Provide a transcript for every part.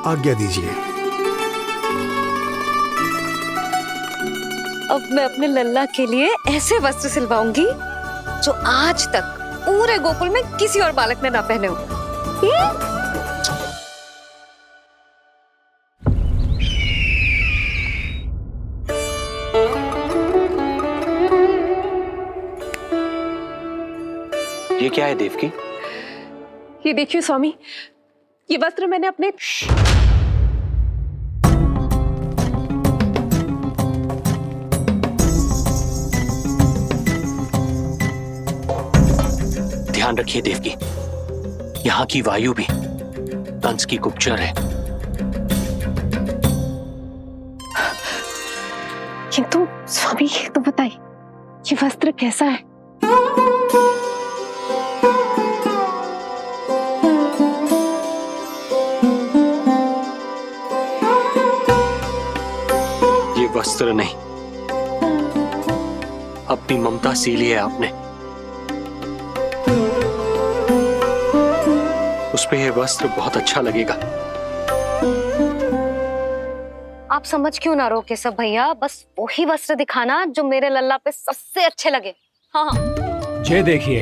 आज्ञा दीजिए। अब मैं अपने लल्ला के लिए ऐसे वस्त्र सिलवाऊंगी जो आज तक पूरे गोकुल में किसी और बालक ने ना पहने हो। ये क्या है देवकी? ये देखिए स्वामी, ये वस्त्र मैंने अपने ध्यान रखिए देवकी, यहाँ की वायु भी कंस की गुप्तचर है। किंतु स्वामी ये तो बताइए, ये वस्त्र कैसा है? ये वस्त्र नहीं, अपनी ममता सी ली है आपने। उस पे ये वस्त्र बहुत अच्छा लगेगा। आप समझ क्यों ना रहो केशव भैया, बस वही वस्त्र दिखाना जो मेरे लल्ला पे सबसे अच्छे लगे। हाँ हाँ। ये देखिए,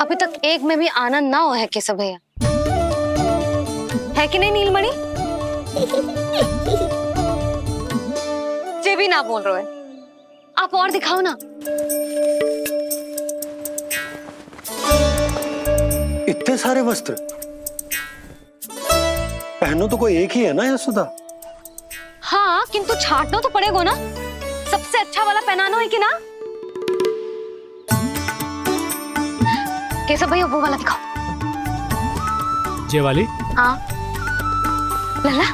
अभी तक एक में भी आनंद ना हो है केशव भैया, है कि नहीं नीलमणि? ये भी ना बोल रहे हो, आप और दिखाओ ना। इतने सारे वस्त्र पहनो तो कोई एक ही है ना यशोदा? हाँ, किंतु छांटना तो पड़ेगा ना, सबसे अच्छा वाला पहनाना है कि ना? केशव भैया वो वाला दिखाओ। ये वाली? हाँ लल्ला।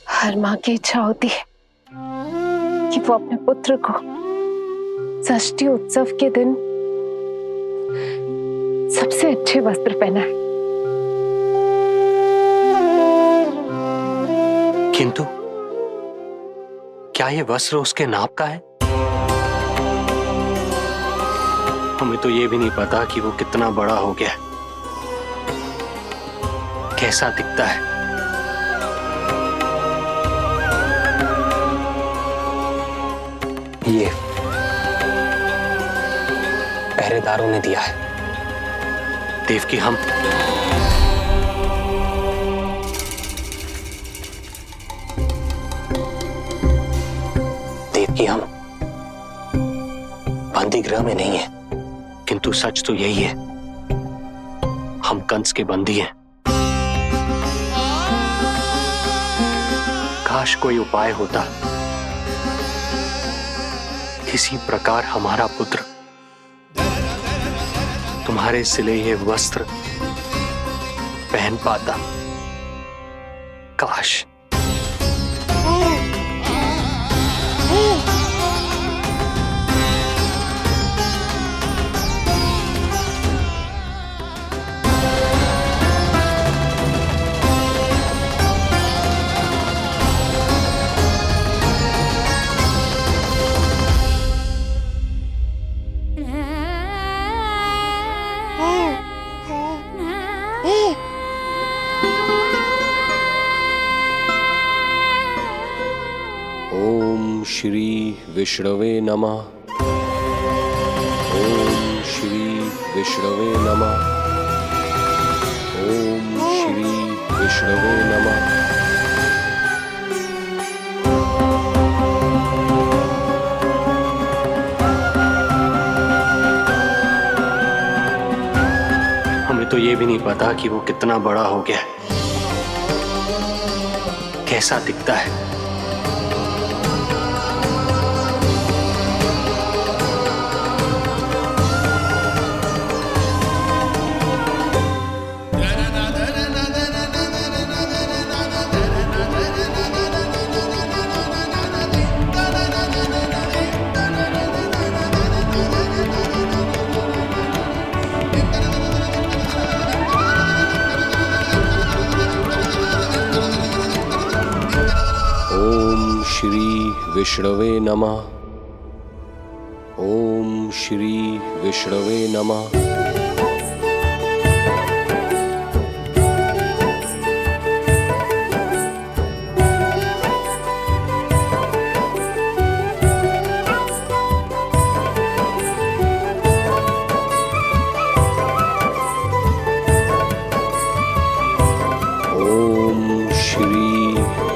हर माँ की इच्छा होती है कि वो अपने पुत्र को षष्ठी उत्सव के दिन सबसे अच्छे वस्त्र पहनाए। किंतु क्या ये वस्त्र उसके नाप का है? हमें तो ये भी नहीं पता कि वो कितना बड़ा हो गया है, कैसा दिखता है। ये पहरेदारों ने दिया है देवकी। हम देवकी, हम बंदी गृह में नहीं है, किंतु सच तो यही है, हम कंस के बंदी हैं। काश कोई उपाय होता, किसी प्रकार हमारा पुत्र तुम्हारे सिले ये वस्त्र पहन पाता। काश। ओम श्री विष्णवे नमः। ओम श्री विष्णवे नमः। ओम श्री विष्णवे नमः। हमें तो ये भी नहीं पता कि वो कितना बड़ा हो गया है, कैसा दिखता है। श्री विष्णवे नमः। ओम श्री विष्णवे नमः।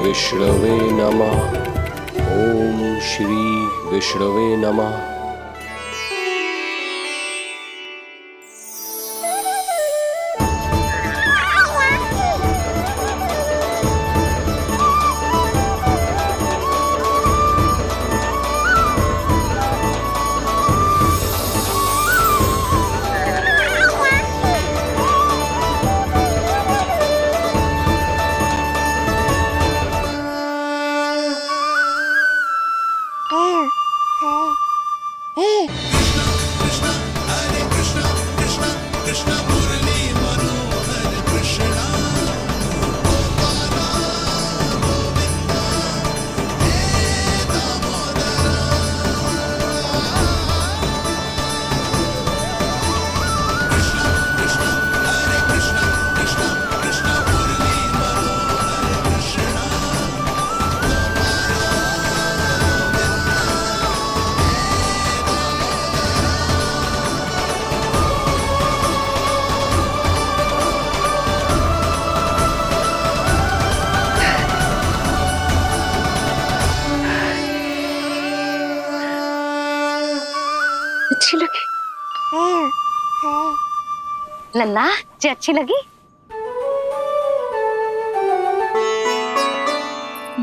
विष्णवे नमः। ओम श्री विष्णवे नमः। अच्छी लगी लल्ला जी, अच्छी लगी?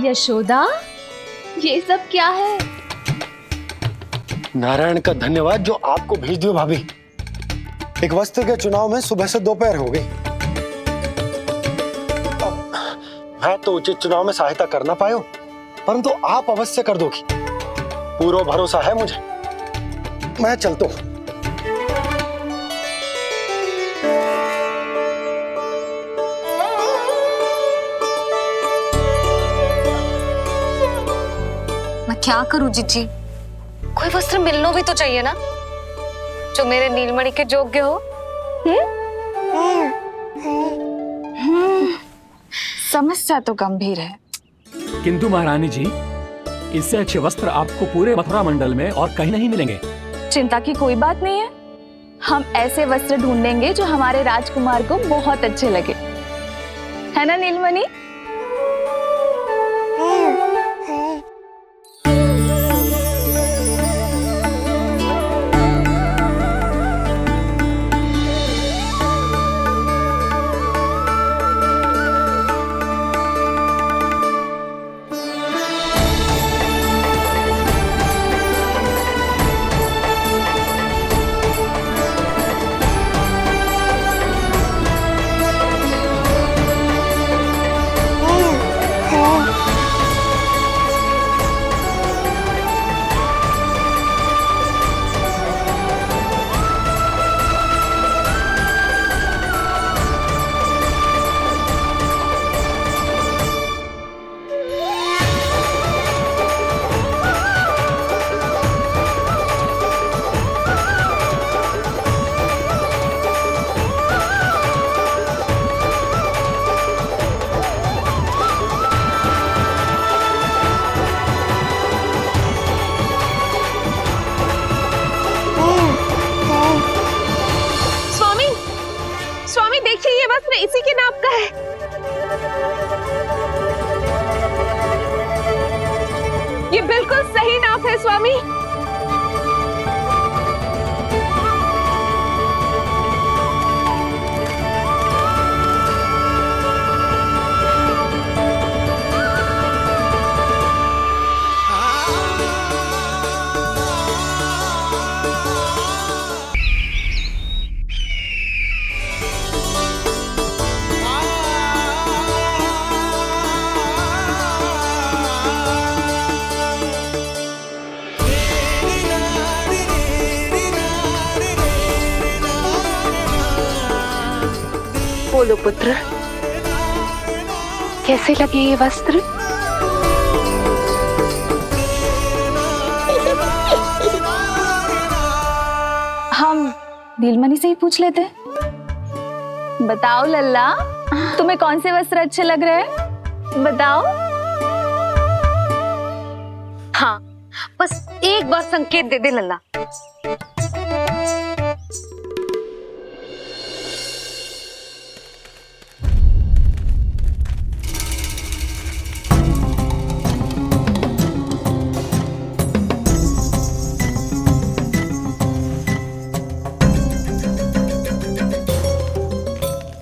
यशोदा, ये सब क्या है? नारायण का धन्यवाद जो आपको भेज दियो भाभी। एक वस्त्र के चुनाव में सुबह से दोपहर हो गई। मैं तो उचित चुनाव में सहायता कर ना पायो, परंतु आप अवश्य कर दोगी, पूरा भरोसा है मुझे। मैं चलता हूं। मैं क्या करूं जीजी? कोई वस्त्र मिलना भी तो चाहिए ना, जो मेरे नीलमणि के योग्य हो। समस्या तो गंभीर है। किंतु महारानी जी, इससे अच्छे वस्त्र आपको पूरे मथुरा मंडल में और कहीं नहीं मिलेंगे। चिंता की कोई बात नहीं है, हम ऐसे वस्त्र ढूंढेंगे जो हमारे राजकुमार को बहुत अच्छे लगे, है ना नीलमणि? इसी के नाप का है। ये बिल्कुल सही नाप है स्वामी। बोलो पुत्र, कैसे लगे ये वस्त्र? नीलमणि से ही पूछ लेते। बताओ लल्ला, तुम्हें कौन से वस्त्र अच्छे लग रहे हैं? बताओ। हाँ, बस एक बार संकेत दे दे लल्ला।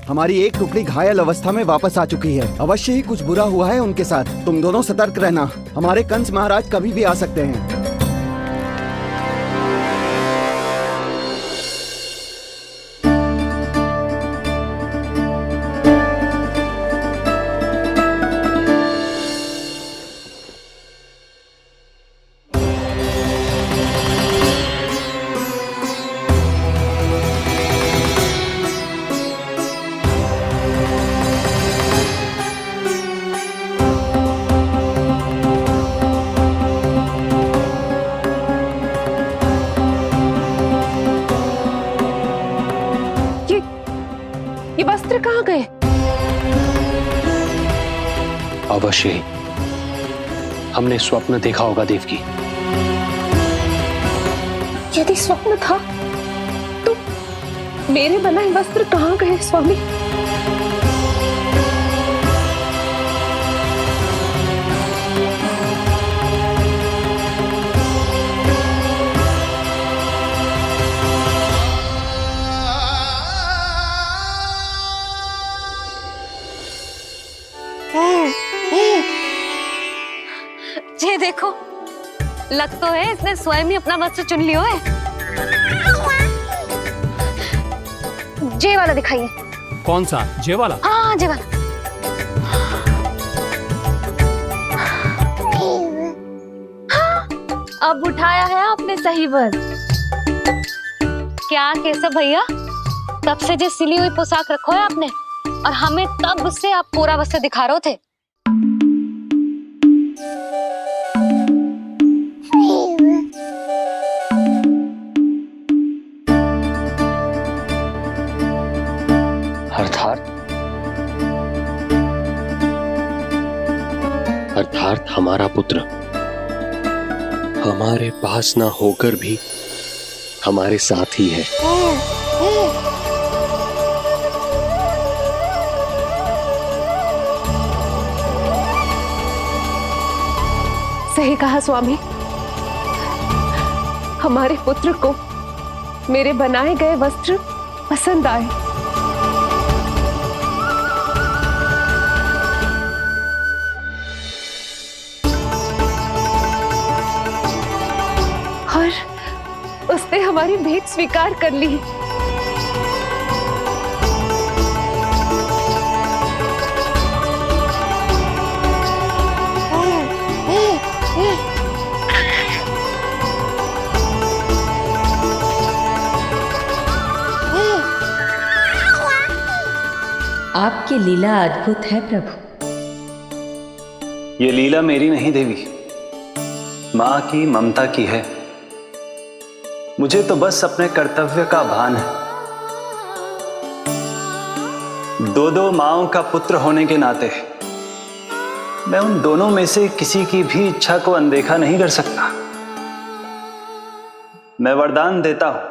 हमारी एक टुकड़ी घायल अवस्था में वापस आ चुकी है। अवश्य ही कुछ बुरा हुआ है उनके साथ। तुम दोनों सतर्क रहना, हमारे कंस महाराज कभी भी आ सकते हैं। ये वस्त्र कहाँ गए? अवश्य ही हमने स्वप्न देखा होगा देवकी। यदि स्वप्न था तो मेरे बनाए वस्त्र कहाँ गए स्वामी? ये देखो, लग तो है इसने स्वयं ही अपना वस्त्र चुन लियो है। जे वाला दिखाइए। कौन सा? जे वाला? हाँ, जे वाला। अब उठाया है आपने सही वस्त्र। क्या केशव भैया, तब से जो सिली हुई पोशाक रखो है आपने, और हमें तब से आप पूरा वस्त्र दिखा रहे थे। अर्थात हमारा पुत्र हमारे पास ना होकर भी हमारे साथ ही है। सही कहा स्वामी, हमारे पुत्र को मेरे बनाए गए वस्त्र पसंद आए। और उसने हमारी भेंट स्वीकार कर ली। आपकी लीला अद्भुत है प्रभु। ये लीला मेरी नहीं देवी, मां की ममता की है। मुझे तो बस अपने कर्तव्य का भान है। दो माओं का पुत्र होने के नाते मैं उन दोनों में से किसी की भी इच्छा को अनदेखा नहीं कर सकता। मैं वरदान देता हूं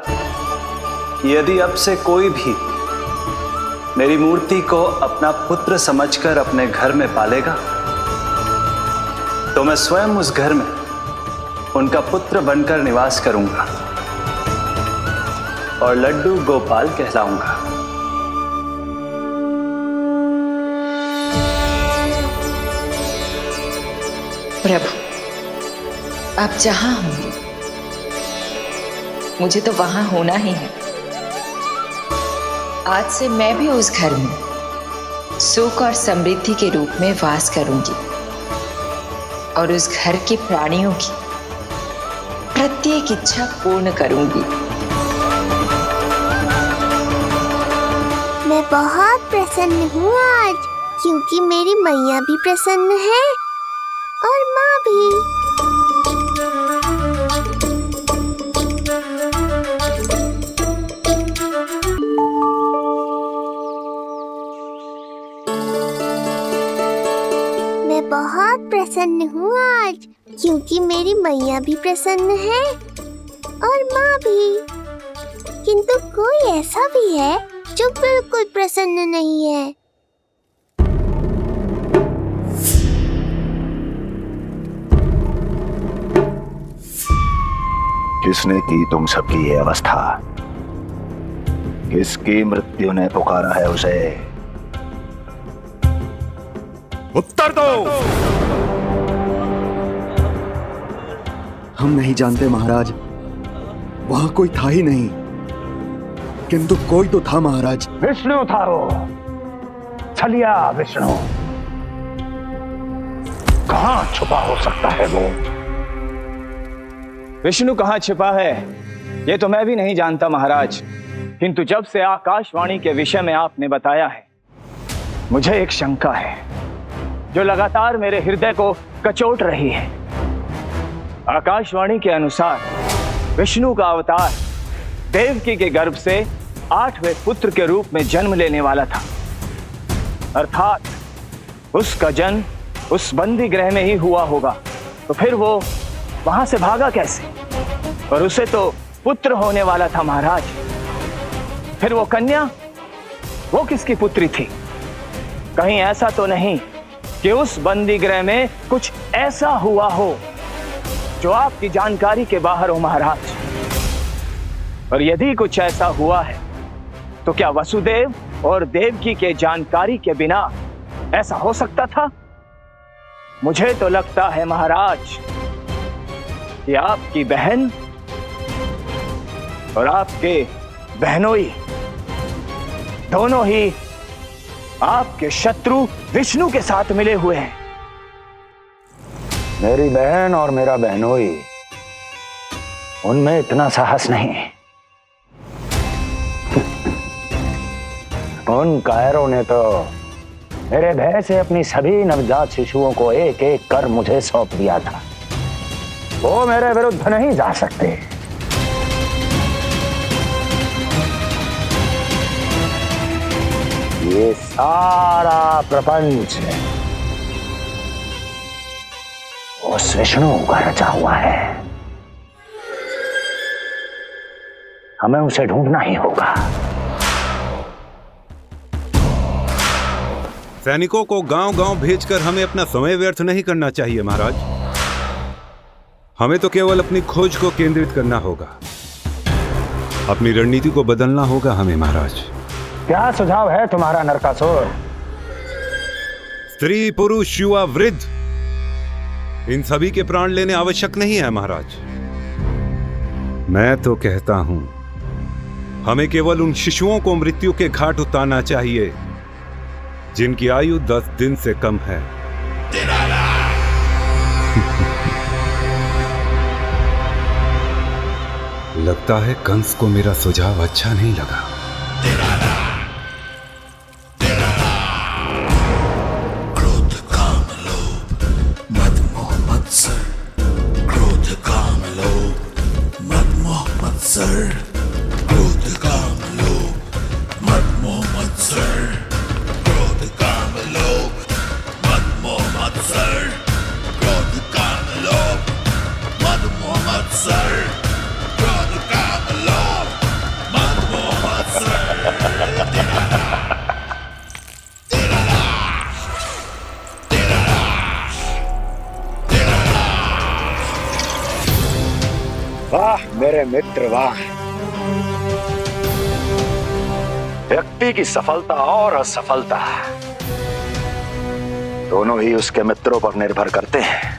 कि यदि अब से कोई भी मेरी मूर्ति को अपना पुत्र समझकर अपने घर में पालेगा, तो मैं स्वयं उस घर में उनका पुत्र बनकर निवास करूंगा और लड्डू गोपाल कहलाऊंगा। प्रभु, आप जहां होंगे मुझे तो वहां होना ही है। आज से मैं भी उस घर में सुख और समृद्धि के रूप में वास करूंगी और उस घर के प्राणियों की प्रत्येक इच्छा पूर्ण करूंगी। मैं बहुत प्रसन्न हूँ आज, क्योंकि मेरी मैया भी प्रसन्न है और माँ भी। आज, क्योंकि मेरी मैया भी प्रसन्न है और माँ भी। किंतु कोई ऐसा भी है जो बिल्कुल प्रसन्न नहीं है। किसने की तुम सबकी ये अवस्था? किसकी मृत्यु ने पुकारा है उसे? उत्तर दो। हम नहीं जानते महाराज, वहां कोई था ही नहीं, किंतु कोई तो था महाराज। विष्णु था वो, छलिया विष्णु। कहां छुपा हो सकता है वो? विष्णु कहाँ छिपा है ये तो मैं भी नहीं जानता महाराज, किंतु जब से आकाशवाणी के विषय में आपने बताया है, मुझे एक शंका है जो लगातार मेरे हृदय को कचोट रही है। आकाशवाणी के अनुसार विष्णु का अवतार देवकी के गर्भ से 8वें पुत्र के रूप में जन्म लेने वाला था, अर्थात उसका जन्म उस बंदी गृह में ही हुआ होगा। तो फिर वो वहां से भागा कैसे? और उसे तो पुत्र होने वाला था महाराज। फिर वो कन्या, वो किसकी पुत्री थी? कहीं ऐसा तो नहीं कि उस बंदी गृह में कुछ ऐसा हुआ हो जो आपकी जानकारी के बाहर हो महाराज? और यदि कुछ ऐसा हुआ है तो क्या वसुदेव और देवकी के जानकारी के बिना ऐसा हो सकता था? मुझे तो लगता है महाराज कि आपकी बहन और आपके बहनोई दोनों ही आपके शत्रु विष्णु के साथ मिले हुए हैं। मेरी बहन और मेरा बहनोई, उनमें इतना साहस नहीं। उन कायरों ने तो मेरे भय से अपनी सभी नवजात शिशुओं को एक एक कर मुझे सौंप दिया था। वो मेरे विरुद्ध नहीं जा सकते। ये सारा प्रपंच उस विष्णु का रचा हुआ है। हमें उसे ढूंढना ही होगा। सैनिकों को गांव-गांव भेजकर हमें अपना समय व्यर्थ नहीं करना चाहिए महाराज। हमें तो केवल अपनी खोज को केंद्रित करना होगा। अपनी रणनीति को बदलना होगा हमें महाराज। क्या सुझाव है तुम्हारा नरकासुर? स्त्री, पुरुष, युवा, वृद्ध, इन सभी के प्राण लेने आवश्यक नहीं है महाराज। मैं तो कहता हूं हमें केवल उन शिशुओं को मृत्यु के घाट उतारना चाहिए जिनकी आयु 10 दिन से कम है। लगता है कंस को मेरा सुझाव अच्छा नहीं लगा। क्रोध काम लोभ मद मोह मत्सर, क्रोध काम लोभ मद मोह मत्सर, क्रोध काम लोभ मद मोह मत्सर, क्रोध काम लोभ मद मोह मत्सर, क्रोध काम लोभ मद मोह मत्सर, क्रोध काम लोभ मद मोह मत्सर। वाह मेरे मित्र वाह। व्यक्ति की सफलता और असफलता दोनों ही उसके मित्रों पर निर्भर करते हैं,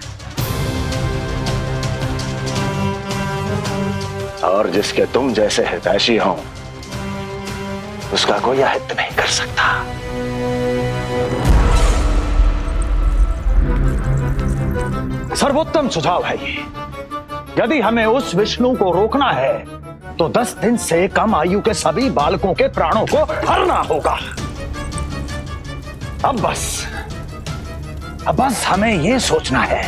और जिसके तुम जैसे हितैषी हो उसका कोई अहित नहीं कर सकता। सर्वोत्तम सुझाव है ये। यदि हमें उस विष्णु को रोकना है तो 10 दिन से कम आयु के सभी बालकों के प्राणों को हरना होगा। अब बस हमें ये सोचना है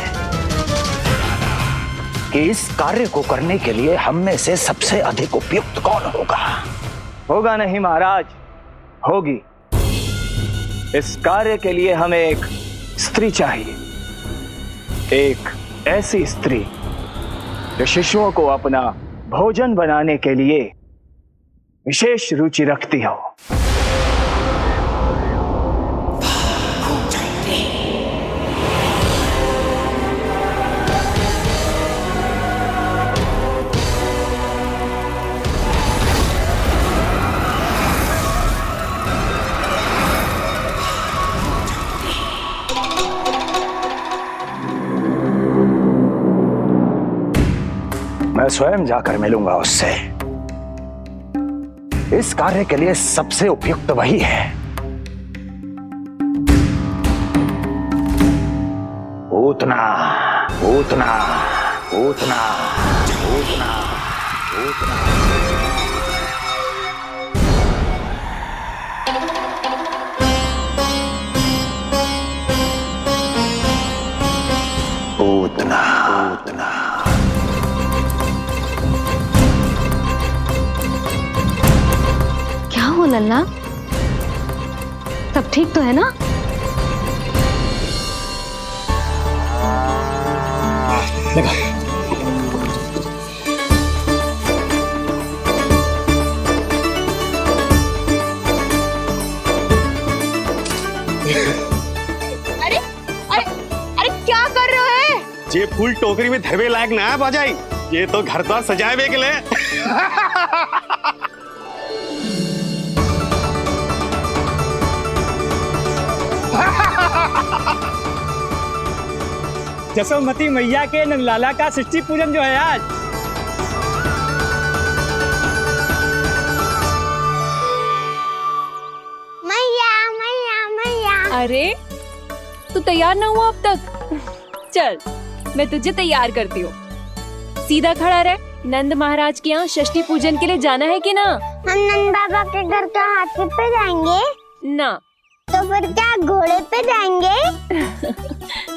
कि इस कार्य को करने के लिए हम में से सबसे अधिक उपयुक्त कौन होगा। होगा नहीं महाराज, होगी। इस कार्य के लिए हमें एक स्त्री चाहिए, एक ऐसी स्त्री जो शिशुओं को अपना भोजन बनाने के लिए विशेष रुचि रखती हो। मैं स्वयं जाकर मिलूंगा उससे। इस कार्य के लिए सबसे उपयुक्त वही है। पूतना, पूतना, पूतना, पूतना, पूतना। पूतना, पूतना। क्या हो लल्ला, सब ठीक तो है ना? लगा। अरे अरे अरे क्या कर रहे हो? ये फूल टोकरी में धरवे लायक ना है बाजाई, ये तो घर द्वार सजाए के लिए। जसोमती मैया के नंदलाला का षष्ठी पूजन जो है आज। मैया मैया मैया। अरे तू तैयार ना हुआ अब तक? चल मैं तुझे तैयार करती हूँ। सीधा खड़ा रह। नंद महाराज के यहाँ षष्ठी पूजन के लिए जाना है कि ना? हम नंद बाबा के घर का हाथी पे जाएंगे ना। तो फिर क्या घोड़े पे जाएंगे?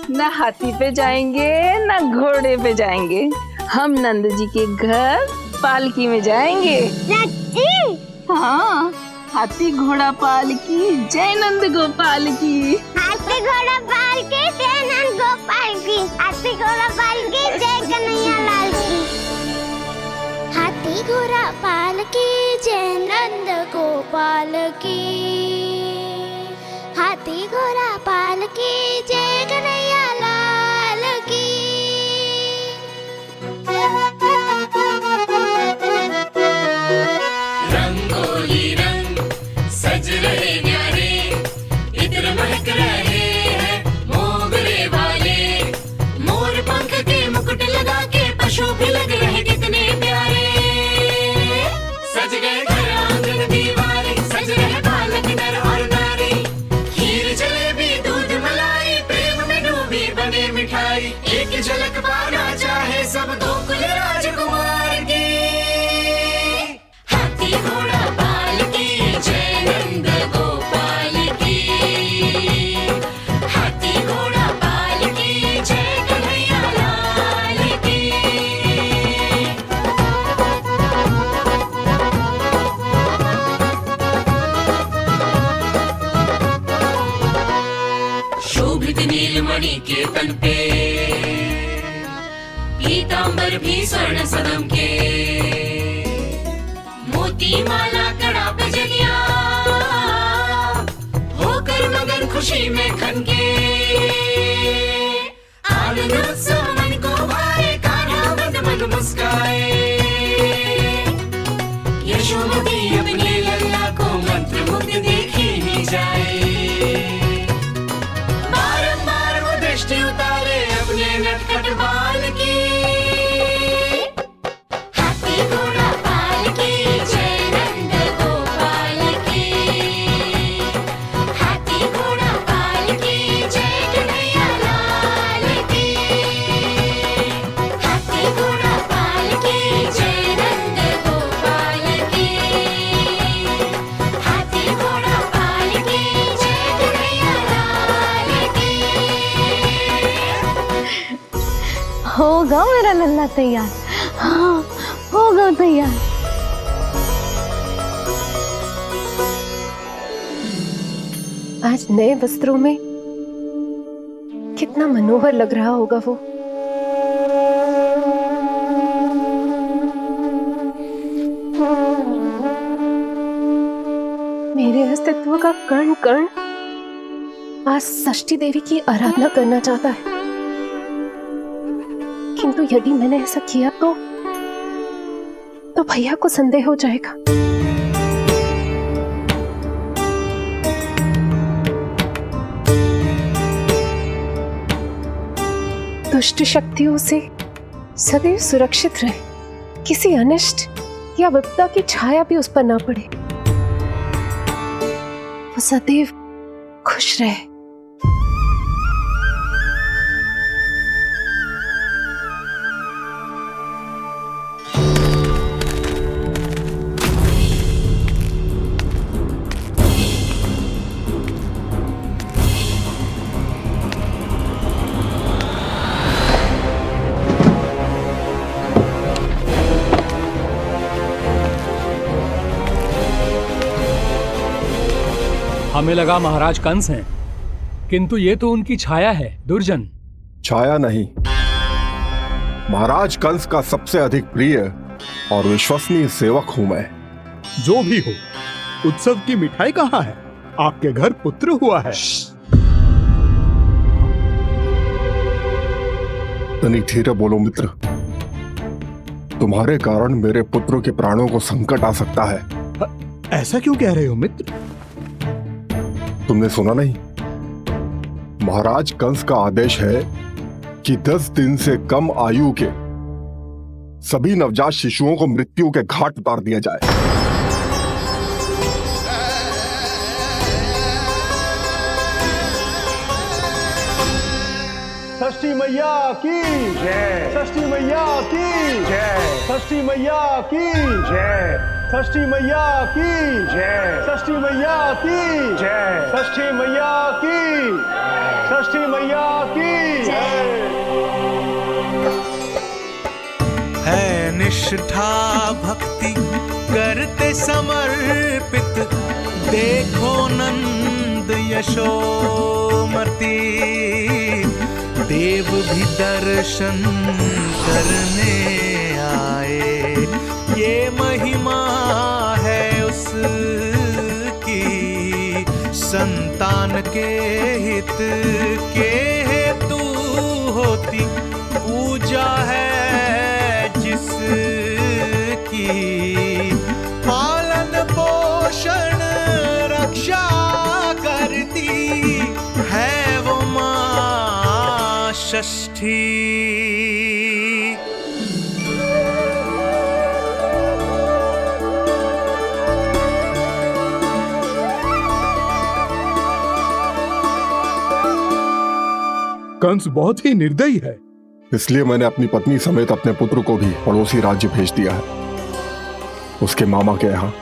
ना हाथी पे जाएंगे ना घोड़े पे जाएंगे, हम नंद जी के घर पालकी में जाएंगे। हाँ, हाथी घोड़ा पालकी जय नंद गोपाल की। हाथी घोड़ा पालकी जय नंद गोपाल की। हाथी घोड़ा पालकी जय कन्हैया लाल की। हाथी घोड़ा पालकी जय नंद गोपाल की। हाथी घोड़ा पालकी जय कन्हैया लाल की। रंगोली रंग सज रहे न्यारे, इत्र महक रहे हैं मोगरे वाले। मोर पंख के मुकुट लगा के पशु भी लग रहे कितने प्यारे। सज गए घर आंगन दीवारे, सज रहे बालक नर और नारी। खीर जलेबी दूध मलाई, प्रेम में डूबी बने मिठाई। एक झलक पाना चाहे सब गोकुल राजकुमार की। हाथी घोड़ा पालकी जय नंद गोपाल की। हाथी घोड़ा पालकी जय कन्हैया लाल की। शोभित नीलमणि के तन पे, पीतांबर भी स्वर्ण सदम के। मोती माला कड़ा पे जलिया, होकर मगन खुशी में खनके। आनंद उत्सव मन को भाए, कान्हा मन मन मुस्काए। यशोमती अपने लल्ला को मंत्र मुग्ध देखी ही जाए। बारंबार वो दृष्टि उतारे अपने नटखट बाल की। हाथी घोड़ा पालकी जय नंद गोपाल की। हाथी घोड़ा पालकी जय कन्हैया लाल की। हाथी घोड़ा पालकी जय नंद गोपाल की। हाथी घोड़ा पालकी जय कन्हैया लाल की। होगा मेरा लल्ला तैयार। हाँ, होगा तैयार। आज नए वस्त्रों में कितना मनोहर लग रहा होगा वो। मेरे अस्तित्व का कण कण आज षष्ठी देवी की आराधना करना चाहता है, किंतु यदि मैंने ऐसा किया तो भैया को संदेह हो जाएगा। दुष्ट शक्तियों से सदैव सुरक्षित रहे, किसी अनिष्ट या विपदा की छाया भी उस पर ना पड़े, वो सदैव खुश रहे। हमें लगा महाराज कंस हैं, किंतु ये तो उनकी छाया है दुर्जन। छाया नहीं, महाराज कंस का सबसे अधिक प्रिय और विश्वसनीय सेवक हूं मैं। जो भी हो, उत्सव की मिठाई कहाँ है? आपके घर पुत्र हुआ है। तनिक धीरे बोलो मित्र, तुम्हारे कारण मेरे पुत्र के प्राणों को संकट आ सकता है। ऐसा क्यों कह रहे हो मित्र? तुमने सुना नहीं? महाराज कंस का आदेश है कि 10 दिन से कम आयु के सभी नवजात शिशुओं को मृत्यु के घाट उतार दिया जाए। षष्ठी मैया की जय, षष्ठी मैया की जय, षष्ठी मैया की जय, षष्ठी मैया की जय, षष्ठी मैया की जय, षष्ठी मैया की, षष्ठी मैया की जय। है निष्ठा भक्ति करते समर्पित, देखो नंद यशोमती, देव भी दर्शन करने आए। ये महिमा है उसकी, संतान के हित के हेतु होती पूजा है जिसकी, पालन पोषण रक्षा करती है वो मां षष्ठी। कंस बहुत ही निर्दयी है। इसलिए मैंने अपनी पत्नी समेत अपने पुत्र को भी पड़ोसी राज्य भेज दिया है, उसके मामा के यहाँ।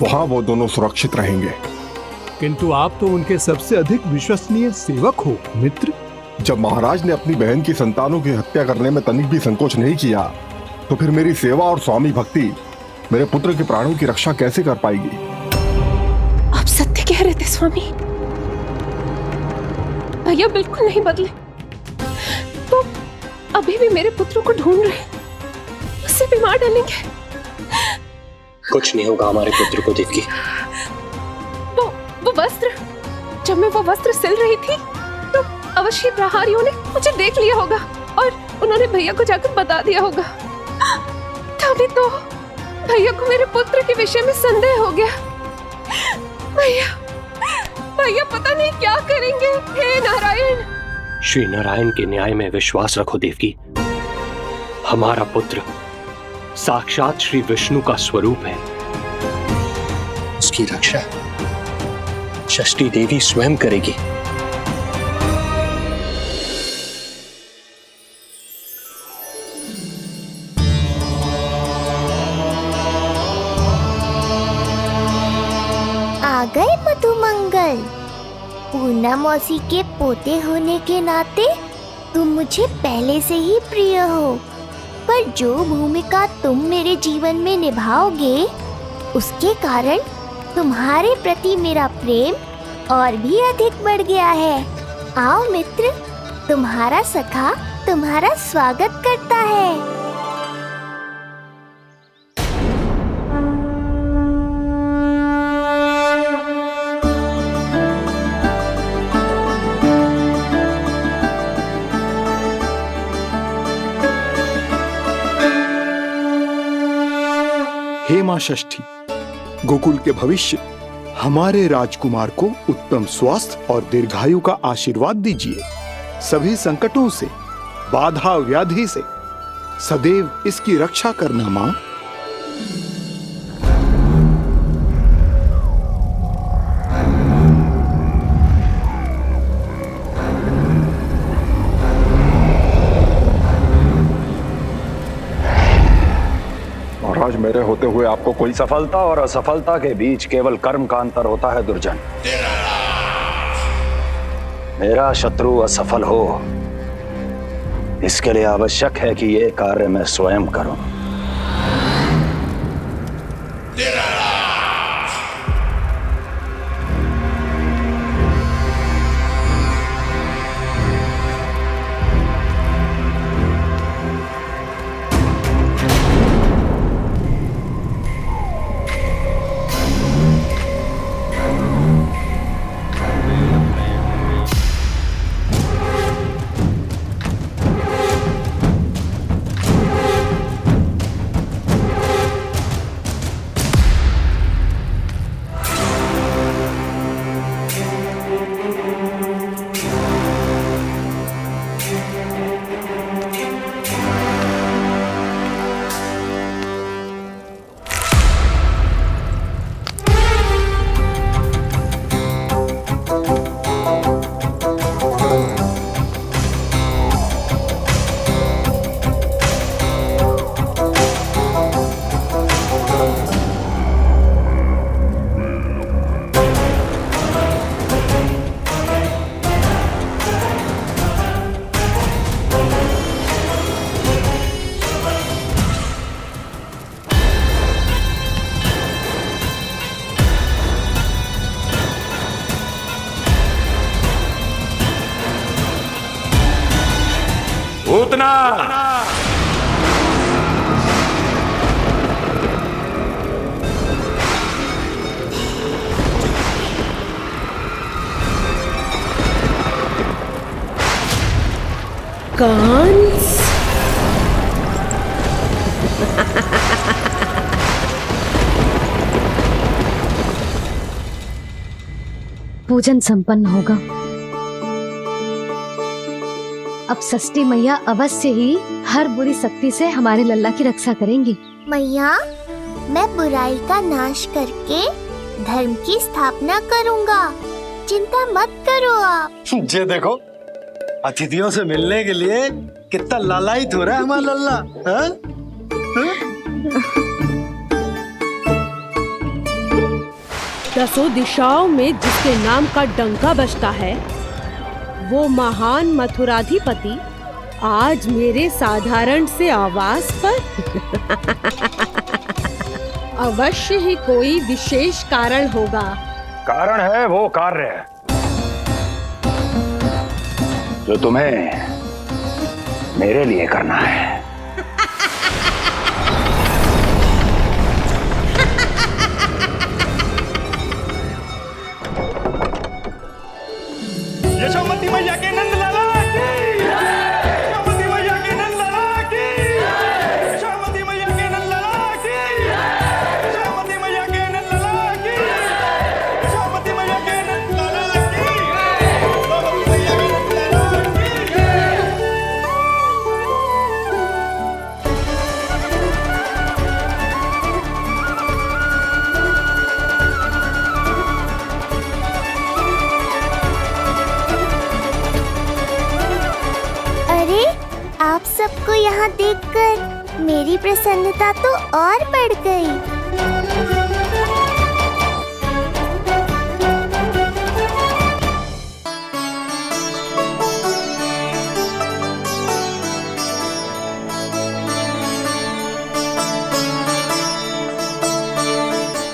वहां वो दोनों सुरक्षित रहेंगे। किंतु आप तो उनके सबसे अधिक विश्वसनीय सेवक हो मित्र। जब महाराज ने अपनी बहन की संतानों की हत्या करने में तनिक भी संकोच नहीं किया, तो फिर मेरी सेवा और स्वामी भक्ति मेरे पुत्र के प्राणों की रक्षा कैसे कर पाएगी? आप सत्य कह रहे थे स्वामी, भैया बिल्कुल नहीं बदले। तो अभी भी मेरे पुत्र को ढूंढ रहे, उससे भी मार डालेंगे। कुछ नहीं होगा हमारे पुत्र को देवकी। वो वस्त्र, जब मैं वो वस्त्र सिल रही थी तो अवश्य प्रहारियों ने मुझे देख लिया होगा और उन्होंने भैया को जाकर बता दिया होगा। तभी तो भैया को मेरे पुत्र के विषय में संदेह हो गया। भैया पता नहीं क्या करेंगे। हे नारायण! श्री नारायण के न्याय में विश्वास रखो देवकी। हमारा पुत्र साक्षात श्री विष्णु का स्वरूप है। उसकी रक्षा षष्ठी देवी स्वयं करेगी। आ गए मधुमंगल। पूर्णा मौसी के पोते होने के नाते तुम मुझे पहले से ही प्रिय हो, पर जो भूमिका तुम मेरे जीवन में निभाओगे उसके कारण तुम्हारे प्रति मेरा प्रेम और भी अधिक बढ़ गया है। आओ मित्र, तुम्हारा सखा तुम्हारा स्वागत करता है। हे मां षष्ठी, गोकुल के भविष्य हमारे राजकुमार को उत्तम स्वास्थ्य और दीर्घायु का आशीर्वाद दीजिए। सभी संकटों से, बाधा व्याधि से सदैव इसकी रक्षा करना मां। महाराज, मेरे होते हुए आपको कोई सफलता और असफलता के बीच केवल कर्म का अंतर होता है दुर्जन। मेरा शत्रु असफल हो, इसके लिए आवश्यक है कि ये कार्य मैं स्वयं करूं। उतना कंस। पूजन संपन्न होगा। अब षष्ठी मैया अवश्य ही हर बुरी शक्ति से हमारे लल्ला की रक्षा करेंगी। मैया, मैं बुराई का नाश करके धर्म की स्थापना करूंगा, चिंता मत करो आप। ये देखो, अतिथियों से मिलने के लिए कितना लालायित हो रहा है हमारा लल्ला। हाँ? दसों दिशाओं में जिसके नाम का डंका बजता है, वो महान मथुराधिपति आज मेरे साधारण से आवास पर। अवश्य ही कोई विशेष कारण होगा। कारण है वो कार्य जो तुम्हें मेरे लिए करना है। यशोमती मैया के नंद लाला की, यशोमती मैया के नंद लाला की, यशोमती मैया के नंद लाला की, यशोमती मैया के नंद लाला की, यशोमती मैया के नंद लाला की, यशोमती मैया के नंद लाला आप सबको यहाँ देखकर मेरी प्रसन्नता तो और बढ़ गई।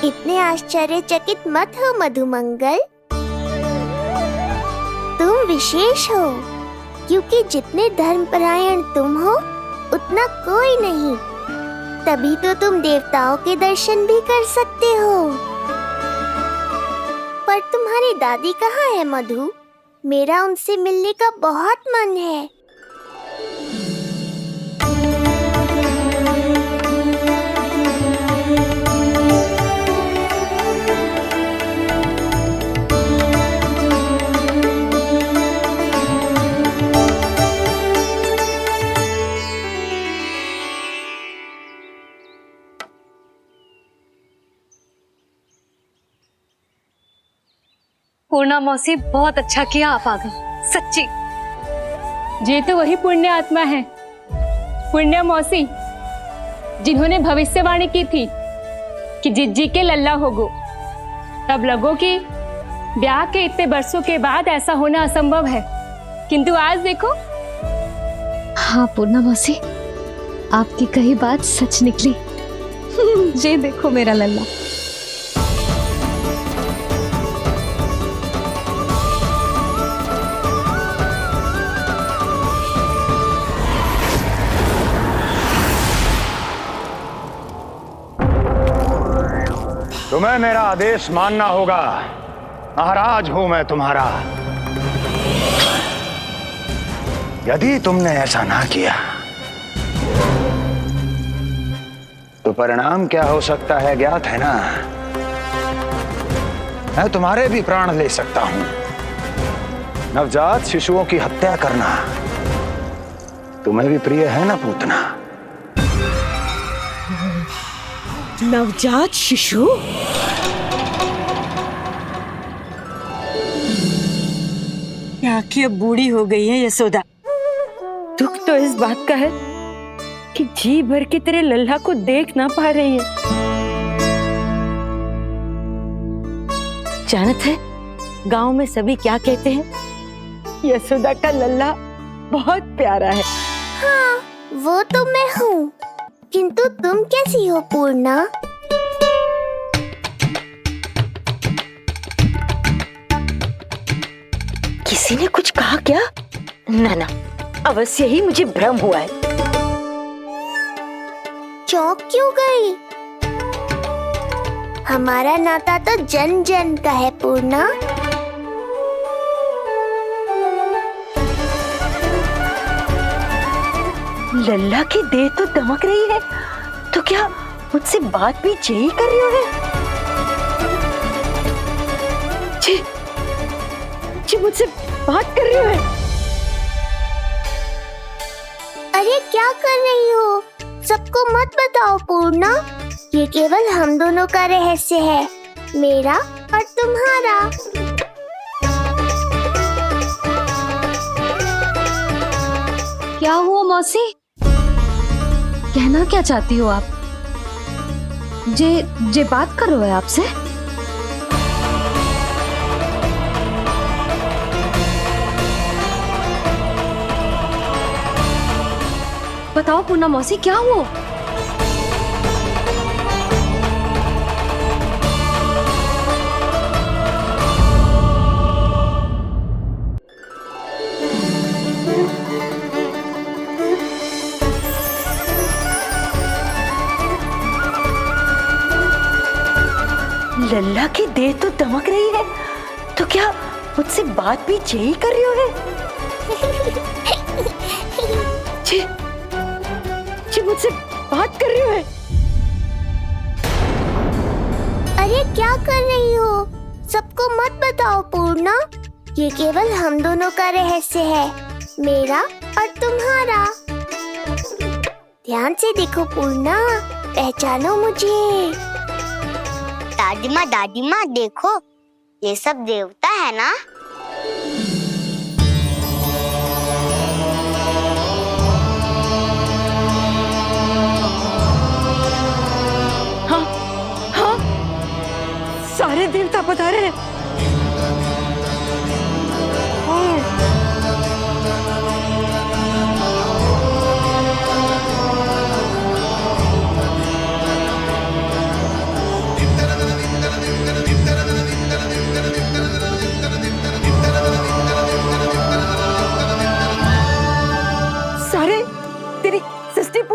इतने आश्चर्यचकित मत हो मधुमंगल। तुम विशेष हो, क्योंकि जितने धर्मपरायण तुम हो उतना कोई नहीं। तभी तो तुम देवताओं के दर्शन भी कर सकते हो। पर तुम्हारी दादी कहाँ है मधु? मेरा उनसे मिलने का बहुत मन है। पूर्णा मौसी, बहुत अच्छा किया आप आ गए, सच्ची। ये तो वही पुण्य आत्मा है, पुण्य मौसी, जिन्होंने भविष्यवाणी की थी कि जिज्जी के लल्ला होगो। तब लगो कि ब्याह के इतने बरसों के बाद ऐसा होना असंभव है, किंतु आज देखो। हाँ पूर्णा मौसी, आपकी कही बात सच निकली। ये देखो मेरा लल्ला। तुम्हें मेरा आदेश मानना होगा। महाराज हूं मैं तुम्हारा। यदि तुमने ऐसा ना किया तो परिणाम क्या हो सकता है ज्ञात है ना? मैं तुम्हारे भी प्राण ले सकता हूं। नवजात शिशुओं की हत्या करना तुम्हें भी प्रिय है ना पूतना? नवजात शिशु? क्या कि अब बूढ़ी हो गई है यशोदा। दुख तो इस बात का है कि जी भर के तेरे लल्ला को देख ना पा रही है। जानत है गांव में सभी क्या कहते हैं? यशोदा का लल्ला बहुत प्यारा है। हाँ, वो तो मैं हूँ, किंतु तुम कैसी हो पूर्णा? किसी ने कुछ कहा क्या? ना ना, अवश्य ही मुझे भ्रम हुआ है। चौंक क्यों गई? हमारा नाता तो जन जन का है पूर्णा। लल्ला की देह तो दमक रही है, तो क्या मुझसे बात भी यही कर रही हो? जी, जी मुझसे बात कर रही हो? अरे क्या कर रही हो? सबको मत बताओ पूर्णा, ये केवल हम दोनों का रहस्य है, मेरा और तुम्हारा। क्या हुआ मौसी? कहना क्या चाहती हो आप? जे बात कर रहे हो आपसे? बताओ पूर्णा मौसी, क्या हुआ? लल्ला की देह तो दमक रही है, तो क्या मुझसे बात भी यही कर रही हो? जी, जी मुझसे बात कर रही हो? अरे क्या कर रही हो? सबको मत बताओ पूर्णा, ये केवल हम दोनों का रहस्य है, मेरा और तुम्हारा। ध्यान से देखो पूर्णा, पहचानो मुझे। दादी माँ देखो, ये सब देवता है ना? हाँ, हाँ, सारे देवता पधारे हैं।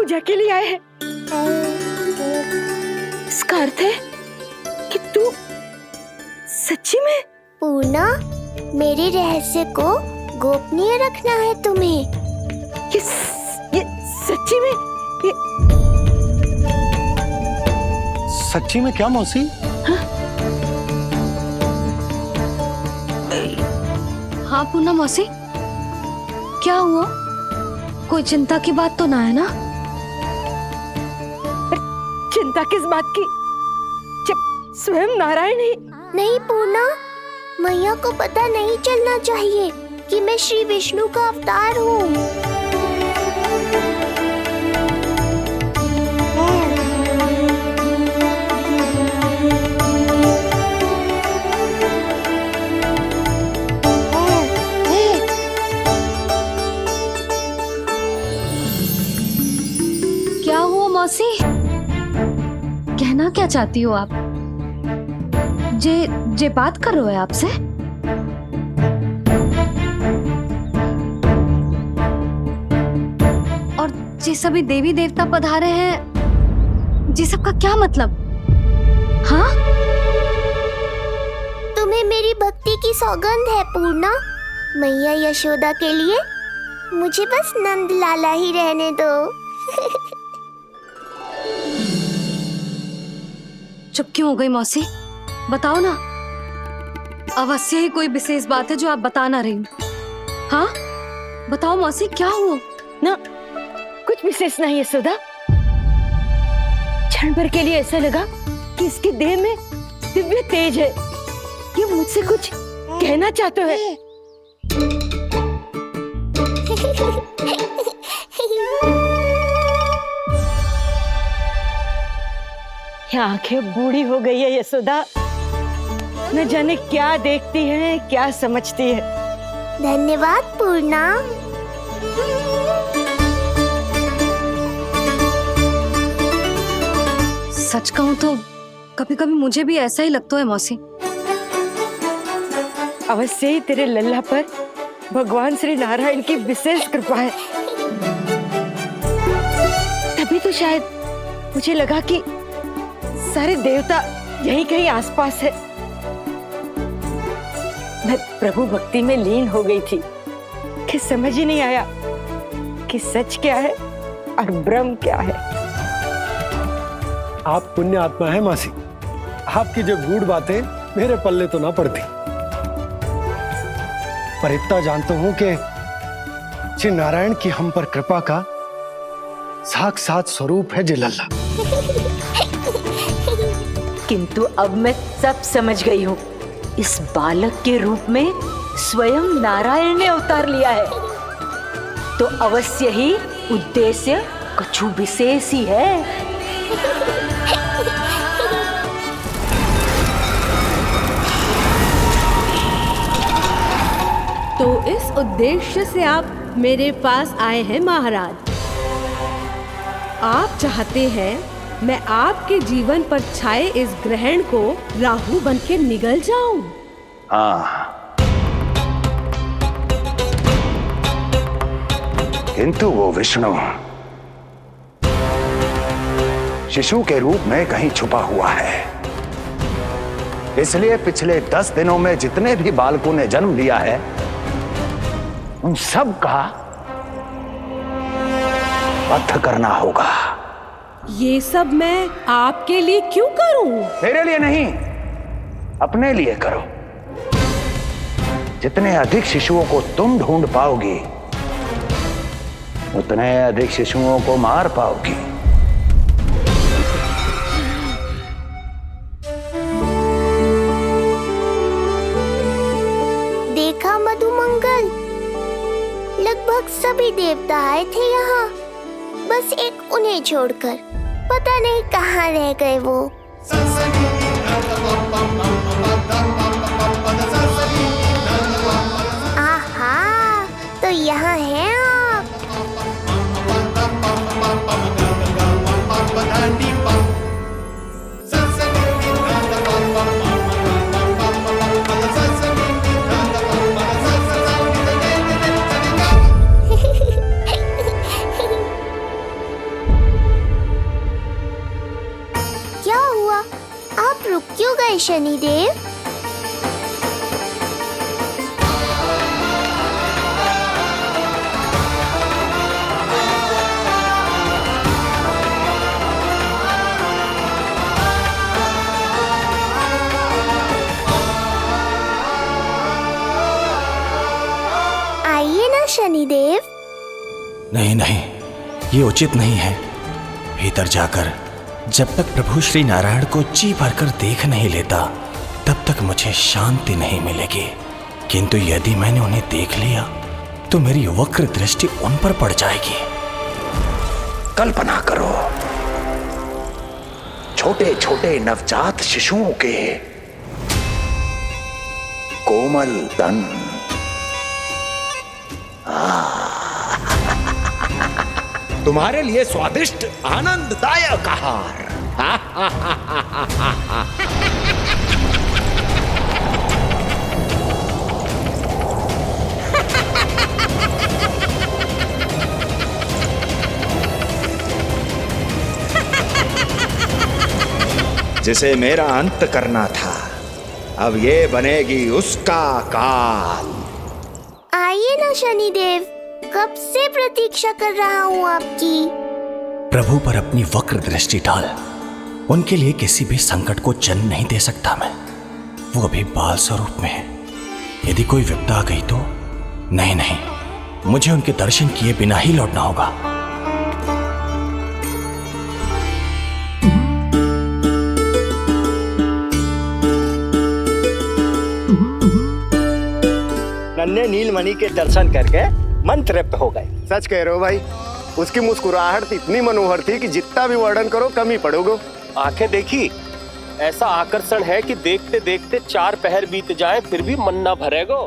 पूजा के लिए आए हैं। इसका अर्थ है कि तू सच्ची में। पूर्णा, मेरे रहस्य को गोपनीय रखना है तुम्हें। ये सच्ची में सच्ची में क्या मौसी? हाँ पूनम मौसी, क्या हुआ? कोई चिंता की बात तो ना है ना? चिंता किस बात की जब स्वयं नारायण ही। नहीं पूर्णा, मैया को पता नहीं चलना चाहिए कि मैं श्री विष्णु का अवतार हूँ। क्या हुआ मौसी? कहना क्या चाहती हो आप? जे बात कर रहे हो आपसे? और जे सभी देवी देवता पधारे हैं, जी सबका क्या मतलब? हाँ? तुम्हें मेरी भक्ति की सौगंध है पूर्णा। मैया यशोदा के लिए मुझे बस नंद लाला ही रहने दो। चुप क्यों हो गई मौसी? बताओ ना। अवश्य ही कोई विशेष बात है जो आप बता ना रही। हाँ बताओ मौसी, क्या हुआ? ना कुछ विशेष नहीं है सुधा। क्षण भर के लिए ऐसा लगा कि इसकी देह में दिव्य तेज है। ये मुझसे कुछ कहना चाहते हैं। ये आंखें बूढ़ी हो गई है यशोदा। न जाने क्या देखती है, क्या समझती है। धन्यवाद पूर्णा। सच कहूं तो कभी कभी मुझे भी ऐसा ही लगता है मौसी। अवश्य ही तेरे लल्ला पर भगवान श्री नारायण की विशेष कृपा है। तभी तो शायद मुझे लगा कि सारे देवता यहीं कहीं आसपास है। मैं प्रभु भक्ति में लीन हो गई थी कि समझ ही नहीं आया कि सच क्या है और ब्रह्म क्या है। आप पुण्य आत्मा है मासी। आपकी जो गूढ़ बातें मेरे पल्ले तो ना पड़ती, पर इतना जानता हूं कि श्री नारायण की हम पर कृपा का साक्षात स्वरूप है जिलल्ला। किंतु अब मैं सब समझ गई हूँ। इस बालक के रूप में स्वयं नारायण ने अवतार लिया है, तो अवश्य ही उद्देश्य कुछ विशेष ही है। तो इस उद्देश्य से आप मेरे पास आए हैं महाराज। आप चाहते हैं मैं आपके जीवन पर छाए इस ग्रहण को राहु बन के निगल जाऊं? हाँ, किंतु वो विष्णु शिशु के रूप में कहीं छुपा हुआ है। इसलिए पिछले 10 दिनों में जितने भी बालकों ने जन्म लिया है, उन सब का वध करना होगा। ये सब मैं आपके लिए क्यों करूं? तेरे लिए नहीं, अपने लिए करो। जितने अधिक शिशुओं को तुम ढूंढ पाओगी, उतने अधिक शिशुओं को मार पाओगी। देखा मधुमंगल, लगभग सभी देवता आए थे यहाँ, बस एक उन्हें छोड़कर। पता नहीं कहाँ रह गए वो। आहा, तो यहाँ हैं आप। गए शनिदेव? आइए ना शनिदेव। नहीं नहीं, ये उचित नहीं है। भीतर जाकर जब तक प्रभु श्री नारायण को जी भरकर देख नहीं लेता तब तक मुझे शांति नहीं मिलेगी। किंतु यदि मैंने उन्हें देख लिया तो मेरी वक्र दृष्टि उन पर पड़ जाएगी। कल्पना करो, छोटे छोटे नवजात शिशुओं के कोमल तन, तुम्हारे लिए स्वादिष्ट आनंददायक आहार। जिसे मेरा अंत करना था, अब ये बनेगी उसका काल। आइए ना शनिदेव, कब से प्रतीक्षा कर रहा हूँ आपकी। प्रभु पर अपनी वक्र दृष्टि डाल। उनके लिए किसी भी संकट को जन्म नहीं दे सकता मैं। वो अभी बाल स्वरूप में है। यदि कोई विपदा आ गई तो नहीं नहीं, मुझे उनके दर्शन किए बिना ही लौटना होगा। नन्हे नीलमणि के दर्शन करके मन तृप्त हो गए। सच कह रहे हो भाई, उसकी मुस्कुराहट इतनी मनोहर थी कि जितना भी वर्णन करो कम ही पड़ोगे। आंखें देखी, ऐसा आकर्षण है कि देखते देखते 4 पहर बीत जाए फिर भी मन ना भरेगो।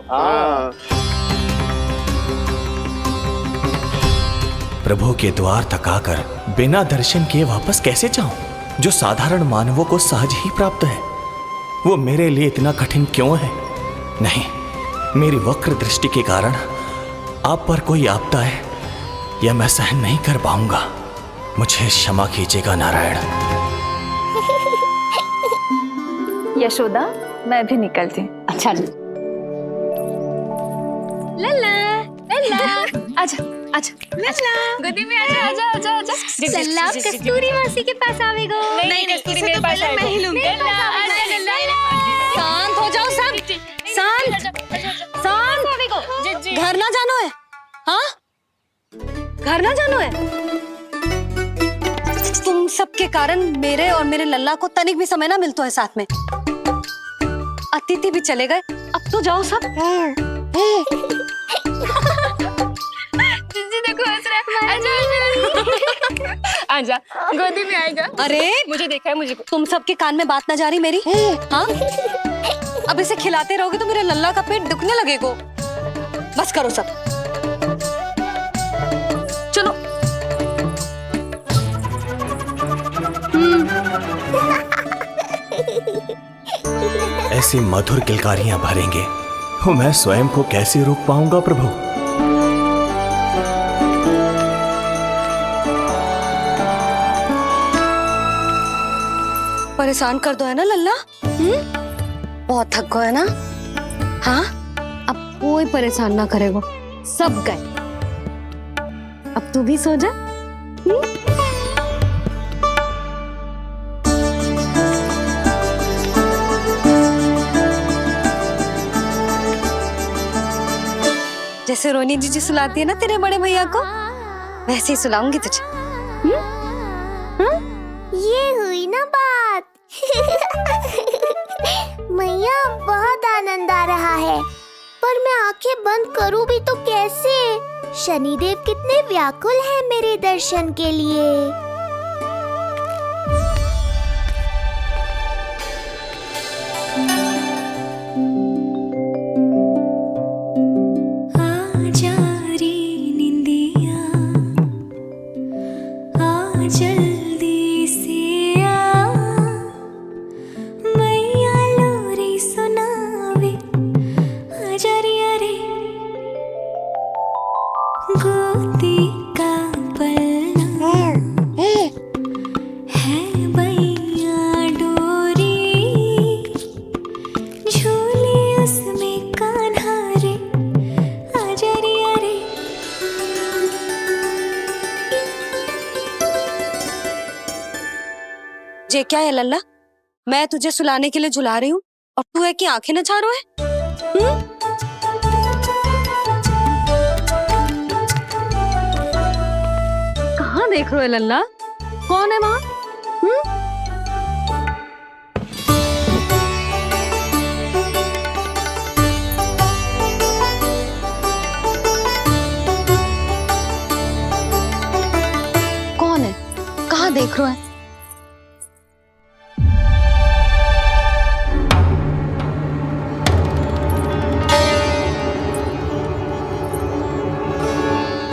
प्रभु के द्वार तक आकर बिना दर्शन किए वापस कैसे जाऊं, जो साधारण मानवों को सहज ही प्राप्त है। वो मेरे लिए इतना कठिन क्यों है? नहीं, मेरी वक्र दृष्टि के कारण आप पर कोई आपदा है या मैं सहन नहीं कर पाऊंगा। मुझे क्षमा कीजिएगा नारायण। यशोदा, मैं भी निकलती। अच्छा जी। लल्ला लल्ला, आजा आजा लल्ला, गोदी में आजा आजा आजा आजा। लल्ला कस्तूरी मासी के पास आवेगो। नहीं कस्तूरी मेरे पास आएगी। मैं ही लूंगी। लल्ला आजा लल्ला। शांत हो जाओ सब, शांत शांत। घर ना जानो है? हाँ, घर ना जानो है? तुम सबके कारण मेरे और मेरे लल्ला को तनिक भी समय ना मिलता है साथ में। अतिथि भी चले गए, अब तो जाओ सब। जिज्जी देखो हंस रहा है। आजा आजा, गोदी में आएगा। अरे मुझे देखा है, मुझे। तुम सबके कान में बात ना जा रही मेरी? हाँ, अब इसे खिलाते रहोगे तो मेरे लल्ला का पेट दुखने लगेगा। बस करो सब, चलो। ऐसी मधुर किलकारियां भरेंगे तो मैं स्वयं को कैसे रोक पाऊंगा प्रभु? परेशान कर दो है ना लल्ला? बहुत थक गए ना? हाँ, अब कोई परेशान ना करेगा, सब गए। अब तू भी सो जा। जैसे रोनी जीजी सुलाती है ना तेरे बड़े भैया को, वैसे ही सुलाऊंगी तुझे। ये हुई ना बात। मैया, बहुत आनंद आ रहा है, पर मैं आंखें बंद करूं भी तो कैसे? शनिदेव कितने व्याकुल हैं मेरे दर्शन के लिए। जल्दी से आ, मैया लोरी सुनावे, आजा रे गोदी का पलना है, भैया डोरी जे क्या है लल्ला, मैं तुझे सुलाने के लिए झुला रही हूँ और तू है कि आंखें नचा रहा है। कहाँ देख रहे हो लल्ला? कौन है वहाँ? कौन है? कहाँ देख रहे हो?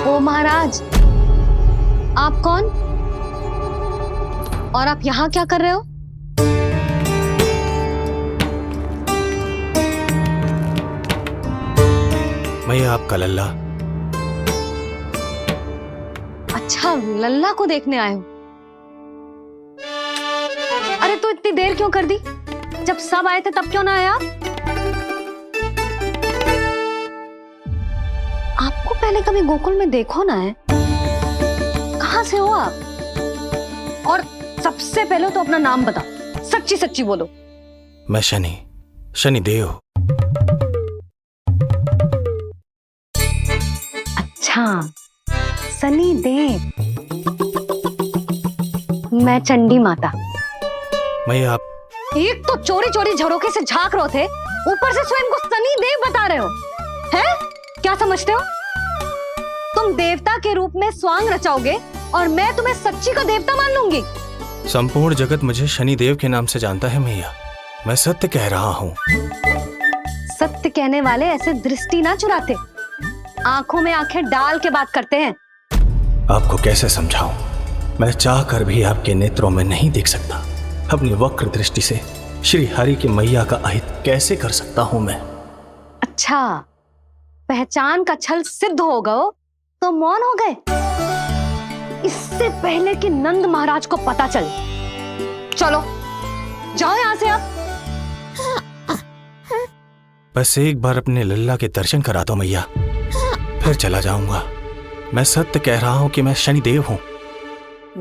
ओ महाराज, आप कौन और आप यहाँ क्या कर रहे हो? मैं आपका लल्ला। अच्छा, लल्ला को देखने आए हो? अरे तो इतनी देर क्यों कर दी? जब सब आए थे तब क्यों ना आया? आपको पहले कभी गोकुल में देखो ना है? कहाँ से हो आप? और सबसे पहले तो अपना नाम बताओ, सच्ची सच्ची बोलो। मैं शनि देव। अच्छा, सनी देव। मैं चंडी माता। मैं आप एक तो चोरी चोरी झरोखे से झांक रहे थे, ऊपर से स्वयं को सनी देव बता रहे हो, हैं? क्या समझते हो? तुम देवता के रूप में स्वांग रचाओगे और मैं तुम्हें सच्ची का देवता मान लूंगी? संपूर्ण जगत मुझे शनिदेव के नाम से जानता है मैया। मैं सत्य कह रहा हूँ। सत्य कहने वाले ऐसे दृष्टि ना चुराते, आंखों में आंखें डाल के बात करते हैं। आपको कैसे समझाऊं? मैं चाह कर भी आपके नेत्रों में नहीं देख सकता। अपनी वक्र दृष्टि से श्री हरि की मैया का अहित कैसे कर सकता हूं मैं? अच्छा, पहचान का छल सिद्ध हो गया तो मौन हो गए? इससे पहले कि नंद महाराज को पता चले, चलो जाओ यहां से आप। बस एक बार अपने लल्ला के दर्शन करा दो मैया, फिर चला जाऊंगा। मैं सत्य कह रहा हूं कि मैं शनिदेव हूं।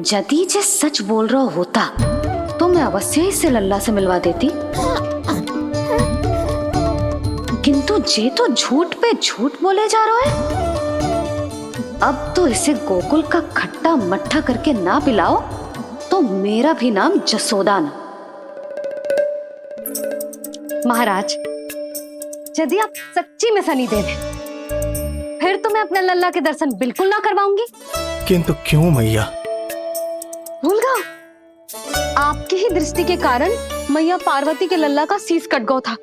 यदि जे सच बोल रहा होता तो मैं अवश्य ही इसे लल्ला से मिलवा देती, किंतु जे तो झूठ पे झूठ बोले जा रहा है। अब तो इसे गोकुल का खट्टा मट्ठा करके ना पिलाओ तो मेरा भी नाम जसोदा ना। महाराज, यदि आप सच्ची में सनीदेव हैं, फिर तो मैं अपने लल्ला के दर्शन बिल्कुल ना करवाऊंगी। किंतु क्यों मैया? भूल गया, आपकी ही दृष्टि के कारण मैया पार्वती के लल्ला का शीश कट गया था।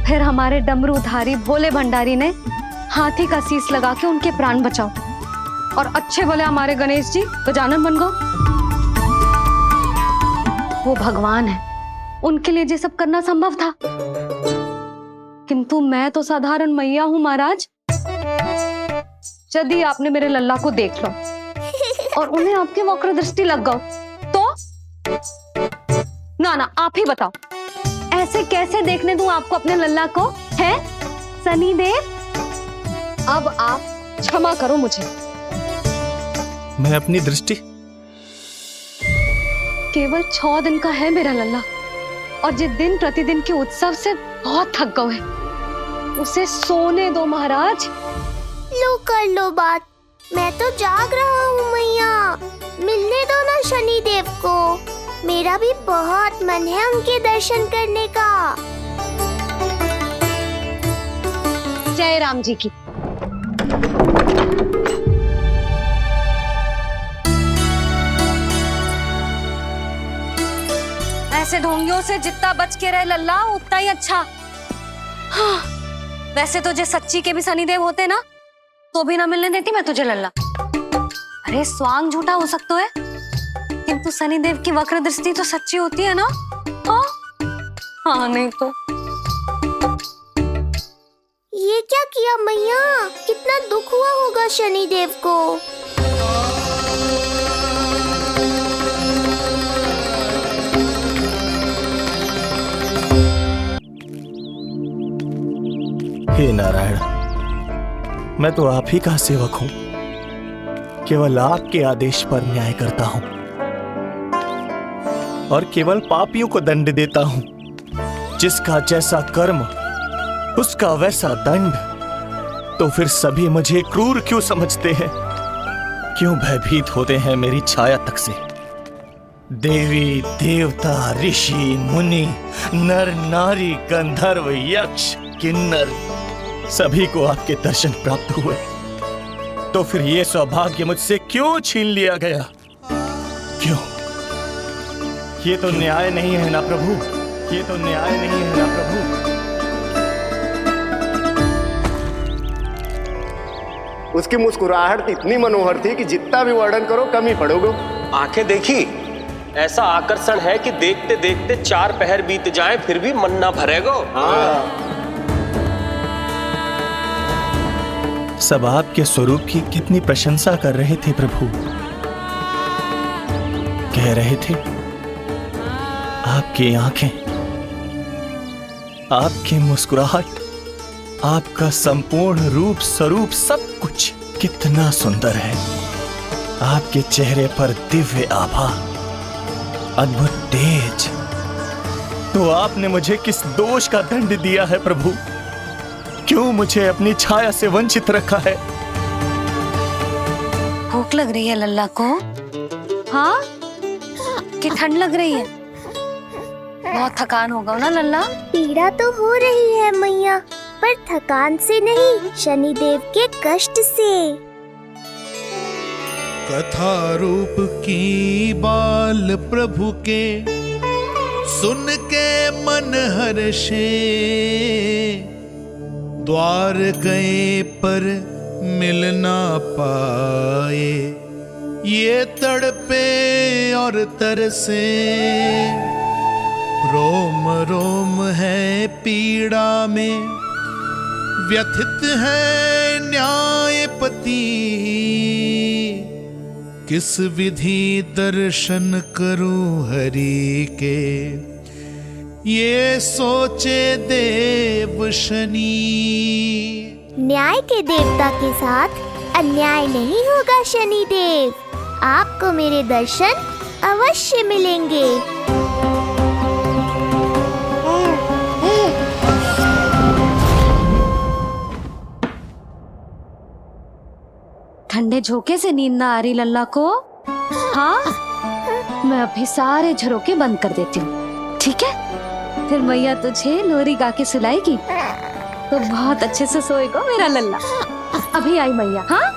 फिर हमारे डमरूधारी भोले भंडारी ने हाथी का शीश लगा के उनके प्राण बचाओ, और अच्छे भले हमारे गणेश जी गजानन बन गए। वो भगवान है, उनके लिए ये सब करना संभव था, किंतु मैं तो साधारण मैया हूं महाराज। यदि आपने मेरे लल्ला को देख लो और उन्हें आपकी वक्र दृष्टि लग गई तो? ना आप ही बताओ, ऐसे कैसे देखने दूं आपको अपने लल्ला को? है सनीदेव, अब आप क्षमा करो मुझे। मैं अपनी दृष्टि? केवल 6 दिन का है मेरा लल्ला, और जिस दिन प्रतिदिन के उत्सव से बहुत थक गए हैं, उसे सोने दो महाराज। लो कर लो बात, मैं तो जाग रहा हूँ मैया, मिलने दो ना शनिदेव को। मेरा भी बहुत मन है उनके दर्शन करने का। जय राम जी की। ऐसे ढोंगियों से जितना बच के रहे लल्ला उतना ही अच्छा। हाँ, वैसे तो जे सच्ची के भी शनिदेव होते ना तो भी ना मिलने देती मैं तुझे लल्ला। अरे स्वांग झूठा हो सकता है, किंतु शनिदेव की वक्र दृष्टि तो सच्ची होती है ना? हाँ, हाँ नहीं तो। ये क्या किया मैया? कितना दुख हुआ होगा शनिदेव को। हे नारायण, मैं तो आप ही का सेवक हूं, केवल आपके आदेश पर न्याय करता हूं। और केवल पापियों को दंड देता हूं। जिसका जैसा कर्म उसका वैसा दंड। तो फिर सभी मुझे क्रूर क्यों समझते हैं? क्यों भयभीत होते हैं मेरी छाया तक से? देवी देवता ऋषि मुनि नर नारी गंधर्व यक्ष किन्नर सभी को आपके दर्शन प्राप्त हुए। तो फिर ये सौभाग्य मुझसे क्यों छीन लिया गया? क्यों? ये तो न्याय नहीं है ना प्रभु, ये तो न्याय नहीं है ना प्रभु। उसकी मुस्कुराहट इतनी मनोहर थी कि जितना भी वर्णन करो कम ही पड़ोगे। आंखें देखी, ऐसा आकर्षण है कि देखते देखते 4 पहर बीत जाएं फिर भी मन ना भरेगो। सब आपके स्वरूप की कितनी प्रशंसा कर रहे थे प्रभु। कह रहे थे आपकी आंखें, आपकी मुस्कुराहट, आपका संपूर्ण रूप स्वरूप सब कुछ कितना सुंदर है। आपके चेहरे पर दिव्य आभा, अद्भुत तेज। तो आपने मुझे किस दोष का दंड दिया है प्रभु? क्यों मुझे अपनी छाया से वंचित रखा है? भूख लग रही है लल्ला को? हाँ? कि ठंड लग रही है? बहुत थकान होगा ना लल्ला? पीड़ा तो हो रही है मैया, पर थकान से नहीं, शनिदेव के कष्ट से। कथा रूप की बाल प्रभु के सुन के मन हर्षे, द्वार गए पर मिल ना पाए, ये तड़पे और तरसे, रोम रोम है पीड़ा में, व्यथित है न्यायपति, किस विधि दर्शन करूं हरि के, ये सोचे देव शनि। न्याय के देवता के साथ अन्याय नहीं होगा शनिदेव, आपको मेरे दर्शन अवश्य मिलेंगे। ठंडे झोंके से नींद ना आ रही लल्ला को? हाँ, मैं अभी सारे झरोके बंद कर देती हूँ, ठीक है? फिर मैया तुझे लोरी गा के सुलाएगी तो बहुत अच्छे से सोएगा मेरा लल्ला। अभी आई मैया। हाँ?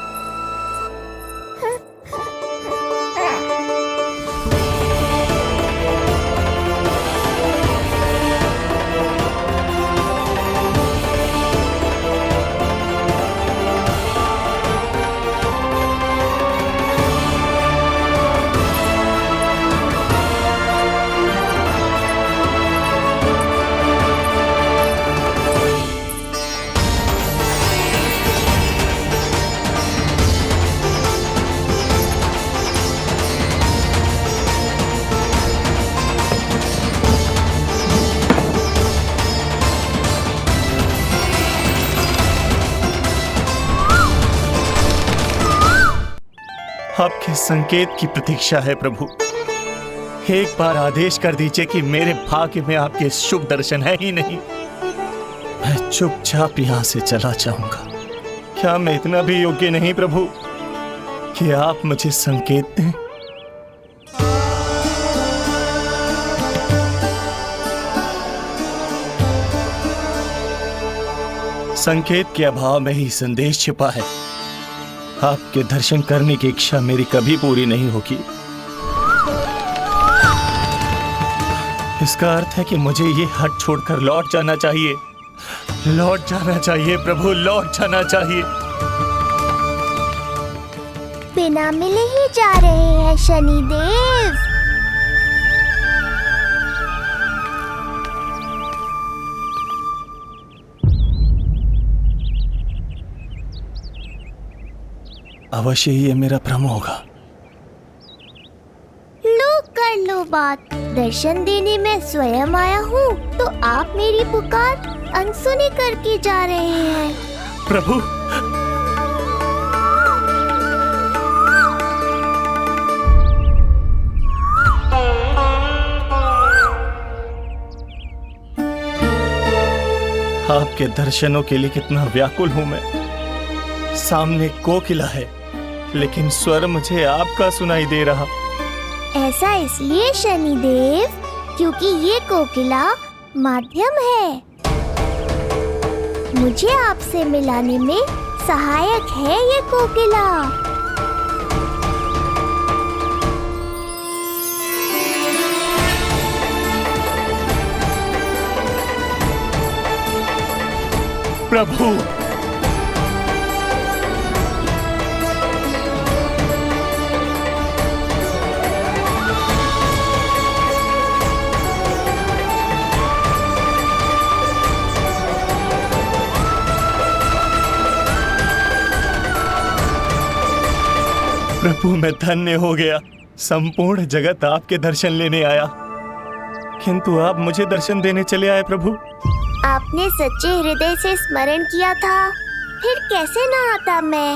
आपके संकेत की प्रतीक्षा है प्रभु। एक बार आदेश कर दीजिए कि मेरे भाग्य में आपके शुभ दर्शन है ही नहीं, मैं चुपचाप यहां से चला जाऊंगा। क्या मैं इतना भी योग्य नहीं प्रभु कि आप मुझे संकेत दें? संकेत के अभाव में ही संदेश छिपा है। आपके दर्शन करने की इच्छा मेरी कभी पूरी नहीं होगी। इसका अर्थ है कि मुझे ये हट छोड़कर लौट जाना चाहिए, लौट जाना चाहिए प्रभु, लौट जाना चाहिए। बिना मिले ही जा रहे हैं शनिदेव। अवश्य ही ये मेरा भ्रम होगा। लो कर लो बात, दर्शन देने मैं स्वयं आया हूँ तो आप मेरी पुकार अनसुनी करके जा रहे हैं। प्रभु, आपके दर्शनों के लिए कितना व्याकुल हूं मैं। सामने कोकिला है, लेकिन स्वर मुझे आपका सुनाई दे रहा। ऐसा इसलिए शनिदेव क्योंकि ये कोकिला माध्यम है, मुझे आपसे मिलाने में सहायक है ये कोकिला। प्रभु, प्रभु मैं धन्य हो गया। संपूर्ण जगत आपके दर्शन लेने आया, किंतु आप मुझे दर्शन देने चले आए प्रभु। आपने सच्चे हृदय से स्मरण किया था, फिर कैसे ना आता मैं।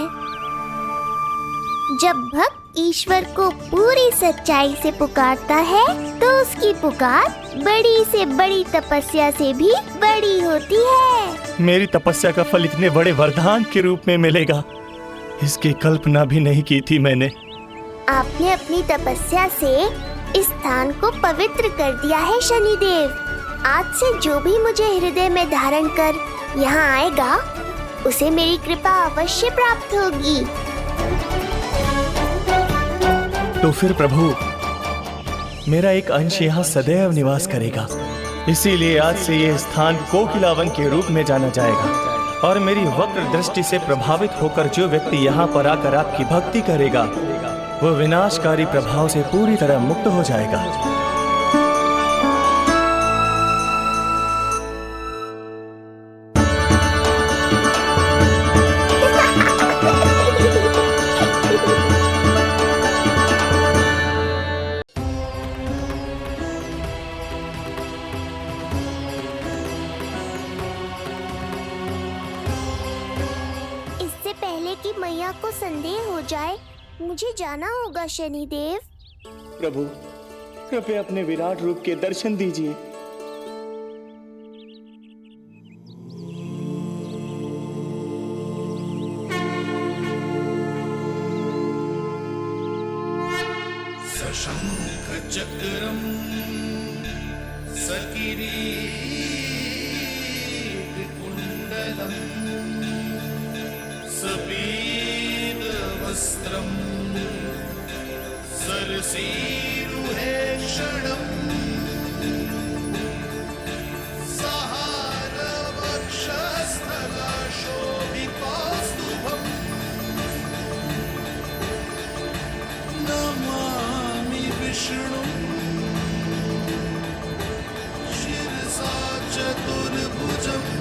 जब भक्त ईश्वर को पूरी सच्चाई से पुकारता है तो उसकी पुकार बड़ी से बड़ी तपस्या से भी बड़ी होती है। मेरी तपस्या का फल इतने बड़े वरदान के रूप में मिलेगा, इसकी कल्पना भी नहीं की थी मैंने। आपने अपनी तपस्या से इस स्थान को पवित्र कर दिया है शनिदेव। आज से जो भी मुझे हृदय में धारण कर यहाँ आएगा, उसे मेरी कृपा अवश्य प्राप्त होगी। तो फिर प्रभु, मेरा एक अंश यहाँ सदैव निवास करेगा, इसीलिए आज से ये स्थान कोकिलावन के रूप में जाना जाएगा। और मेरी वक्र दृष्टि से प्रभावित होकर जो व्यक्ति यहाँ पर आकर आपकी भक्ति करेगा, वो विनाशकारी प्रभाव से पूरी तरह मुक्त हो जाएगा। कि मैया को संदेह हो जाए, मुझे जाना होगा शनिदेव। प्रभु, कृपया अपने विराट रूप के दर्शन दीजिए। सशंख चक्रम सकिरीट कुंडलम सबीद वस्त्रम सरसीरुहेक्षणम सहार वक्षस्थला शोभितौस्तुभम नमामि विष्णुं शिरसा चतुर्भुजम्।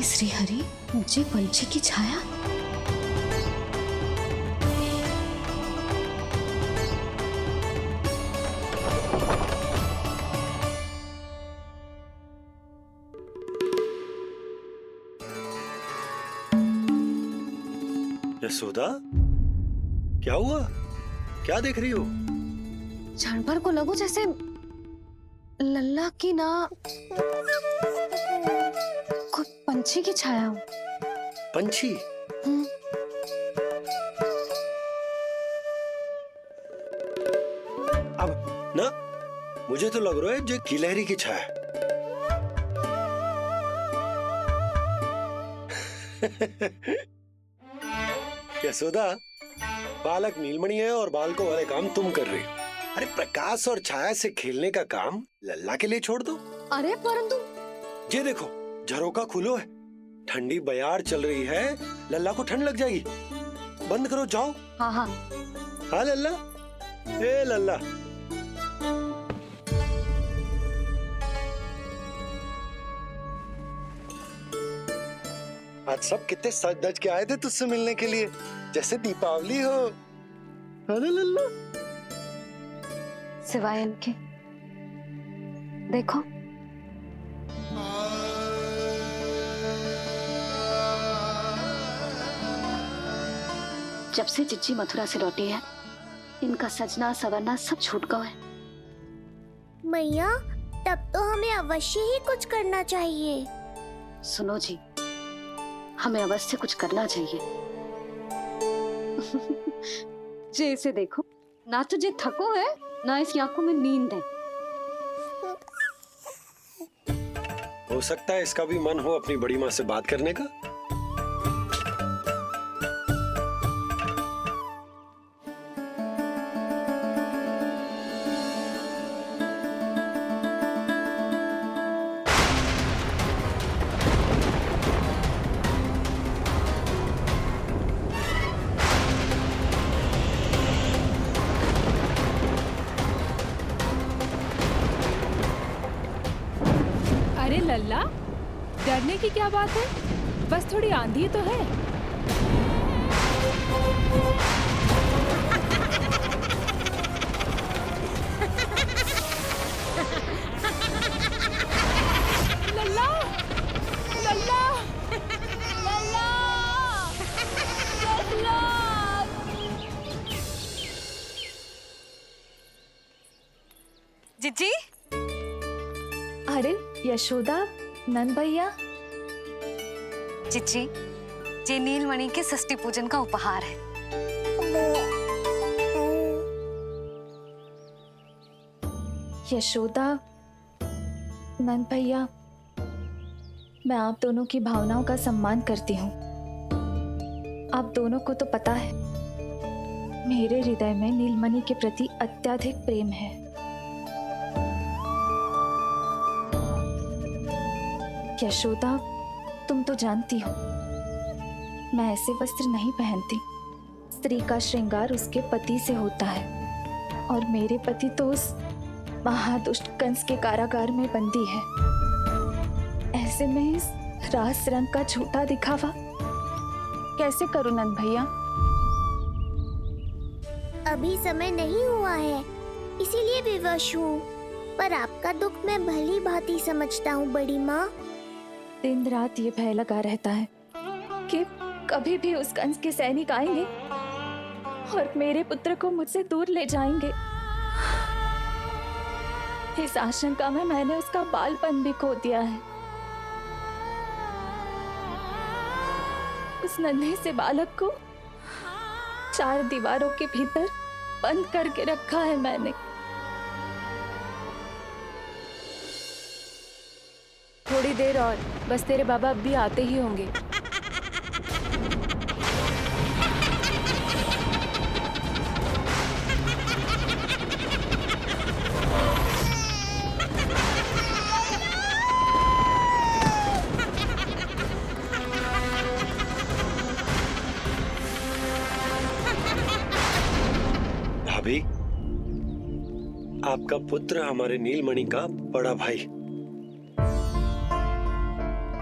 श्री हरि, मुझे पंछी की छाया। यशोदा, क्या हुआ? क्या देख रही हो? जानवर को लगो जैसे लल्ला की ना पंछी की छाया हो। पंछी? अब ना मुझे तो लग रहा है जो गिलहरी की छाया। यशोदा, बालक नीलमणि है और बालकों वाले काम तुम कर रही हो। अरे प्रकाश और छाया से खेलने का काम लल्ला के लिए छोड़ दो। अरे परंतु ये देखो, झरोका खुलो है, ठंडी बयार चल रही है, लल्ला को ठंड लग जाएगी। बंद करो, जाओ। हाँ हाँ हाँ लल्ला, ए लल्ला। आज सब कितने सज धज के आए थे तुझसे मिलने के लिए, जैसे दीपावली हो। अरे लल्ला। सिवाय इनके देखो, जब से जिज्जी मथुरा से लौटी है, इनका सजना सवरना सब छूट गया है। मैया, तब तो हमें अवश्य ही कुछ करना चाहिए। सुनो जी, हमें अवश्य कुछ करना चाहिए। जे इसे देखो, ना तो जे थको है, ना इसकी आंखों में नींद है। हो सकता है इसका भी मन हो अपनी बड़ी माँ से बात करने का। अरे लल्ला, डरने की क्या बात है? बस थोड़ी आंधी तो है। लल्ला, लल्ला, लल्ला, लल्ला। जिज्जी, अरे यशोदा, नंद भैया। जिज्जी, ये नीलमणि के षष्ठी पूजन का उपहार है। यशोदा, नंद भैया, मैं आप दोनों की भावनाओं का सम्मान करती हूँ। आप दोनों को तो पता है, मेरे हृदय में नीलमणि के प्रति अत्यधिक प्रेम है। यशोदा, तुम तो जानती हो, मैं ऐसे वस्त्र नहीं पहनती। स्त्री का श्रृंगार उसके पति से होता है, और मेरे पति तो उस महादुष्ट कंस के कारागार में बंदी है। ऐसे में इस रास रंग का झूठा दिखावा कैसे करूं नंद भैया? अभी समय नहीं हुआ है, इसीलिए विवश हूँ। पर आपका दुख मैं भली भांति समझता हूँ बड़ी माँ। दिन रात ये भय लगा रहता है कि कभी भी उस कंस के सैनिक आएंगे और मेरे पुत्र को मुझसे दूर ले जाएंगे। इस आशंका में मैंने उसका बालपन भी खो दिया है। उस नन्हे से बालक को 4 दीवारों के भीतर बंद करके रखा है मैंने। थोड़ी देर और, बस तेरे बाबा अब भी आते ही होंगे। भाभी, आपका पुत्र हमारे नीलमणि का बड़ा भाई।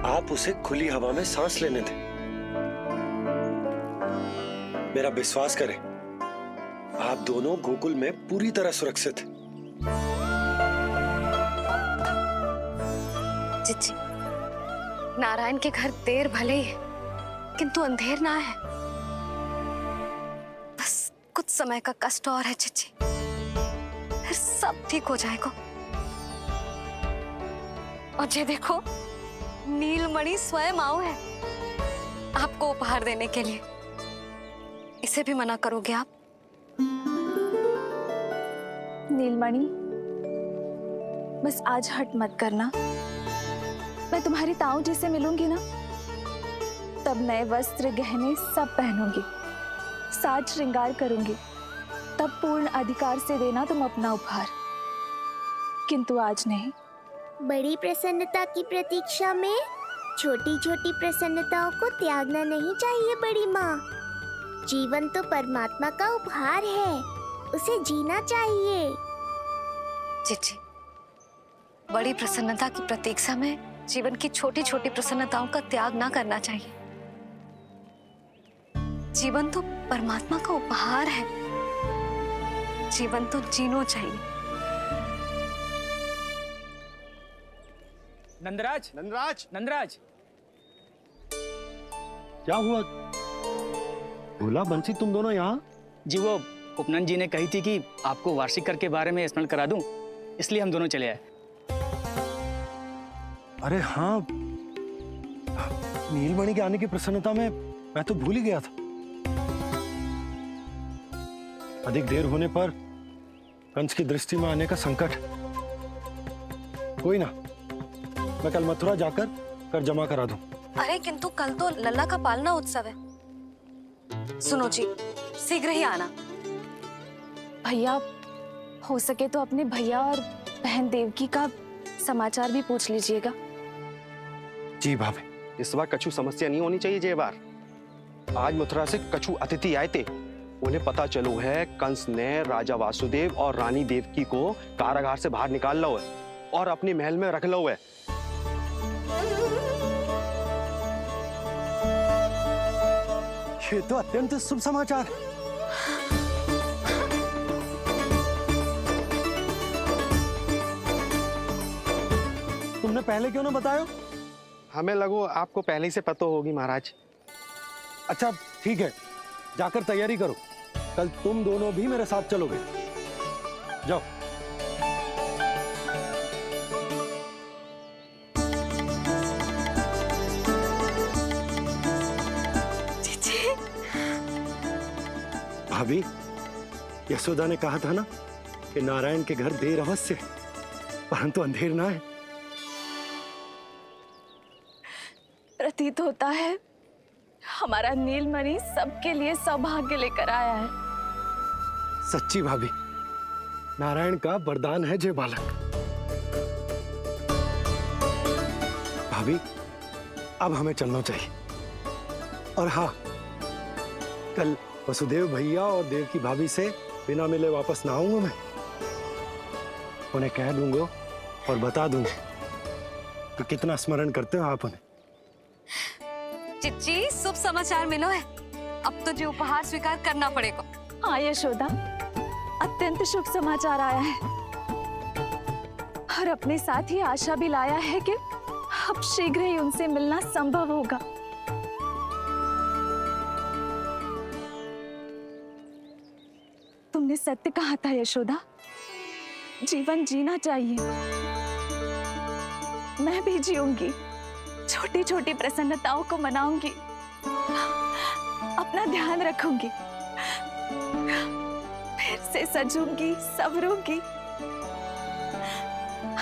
आप उसे खुली हवा में सांस लेने दें। मेरा विश्वास करें, आप दोनों गोकुल में पूरी तरह सुरक्षित हैं। जिज्जी, नारायण के घर देर भले ही है, किंतु अंधेर ना है। बस कुछ समय का कष्ट और है जिज्जी, फिर सब ठीक हो जाएगा। और ये देखो, नीलमणि स्वयं आओ है आपको उपहार देने के लिए। इसे भी मना करोगे आप? नीलमणि, बस आज हट मत करना। मैं तुम्हारी ताऊ जी से मिलूंगी ना, तब नए वस्त्र गहने सब पहनूंगी, साज श्रृंगार करूंगी। तब पूर्ण अधिकार से देना तुम अपना उपहार, किंतु आज नहीं। बड़ी प्रसन्नता की प्रतीक्षा में छोटी छोटी प्रसन्नताओं को त्यागना नहीं चाहिए बड़ी माँ। जीवन तो परमात्मा का उपहार है, उसे जीना चाहिए। जिज्जी, बड़ी प्रसन्नता की प्रतीक्षा में जीवन की छोटी छोटी प्रसन्नताओं का त्याग ना करना चाहिए। जीवन तो परमात्मा का उपहार है, जीवन तो जीना चाहिए। नंदराज, नंदराज, नंदराज, क्या हुआ? भोला बंसी, तुम दोनों यहाँ? जी वो उपनंद जी ने कही थी कि आपको वार्षिक कर के बारे में स्मरण करा दूं, इसलिए हम दोनों चले आए। अरे हाँ, नीलमणि के आने की प्रसन्नता में मैं तो भूल ही गया था। अधिक देर होने पर कंस की दृष्टि में आने का संकट। कोई ना, मैं कल मथुरा जाकर कर जमा करा दूं। अरे किंतु कल तो लल्ला का पालना उत्सव है। सुनो जी, शीघ्र ही आना। भैया, हो सके तो अपने भैया और बहन देवकी का समाचार भी पूछ लीजिएगा। जी भाभी। इस बार कछु समस्या नहीं होनी चाहिए। ये बार आज मथुरा से कछु अतिथि आए थे, उन्हें पता चलो है कंस ने राजा वासुदेव और रानी देवकी को कारागार से बाहर निकाल लो है और अपने महल में रख लो है। ये तो अत्यंत शुभ समाचार। तुमने पहले क्यों ना बताया? हमें लगो आपको पहले से पता होगी महाराज। अच्छा ठीक है, जाकर तैयारी करो, कल तुम दोनों भी मेरे साथ चलोगे। जाओ। भाभी, यशोदा ने कहा था ना कि नारायण के घर देर अवश्य है, परंतु अंधेर ना है। प्रतीत होता है हमारा नीलमणि सबके लिए सौभाग्य लेकर आया है। सच्ची भाभी, नारायण का वरदान है जे बालक। भाभी, अब हमें चलना चाहिए। और हाँ, कल वसुदेव भैया और देवकी भाभी से बिना मिले वापस ना आऊंगा मैं। उन्हें कह दूंगा और बता दूंगा कि कितना स्मरण करते हो आप उन्हें। चिच्ची, शुभ समाचार मिलो है। अब तो जो उपहार स्वीकार करना पड़ेगा। हाँ यशोदा, अत्यंत शुभ समाचार आया है और अपने साथ ही आशा भी लाया है कि अब शीघ्र ही उनसे मिलना संभव होगा। तुमने सत्य कहा था यशोदा, जीवन जीना चाहिए। मैं भी जीऊंगी, छोटी छोटी प्रसन्नताओं को मनाऊंगी, अपना ध्यान रखूंगी, फिर से सजूंगी, संवरूंगी।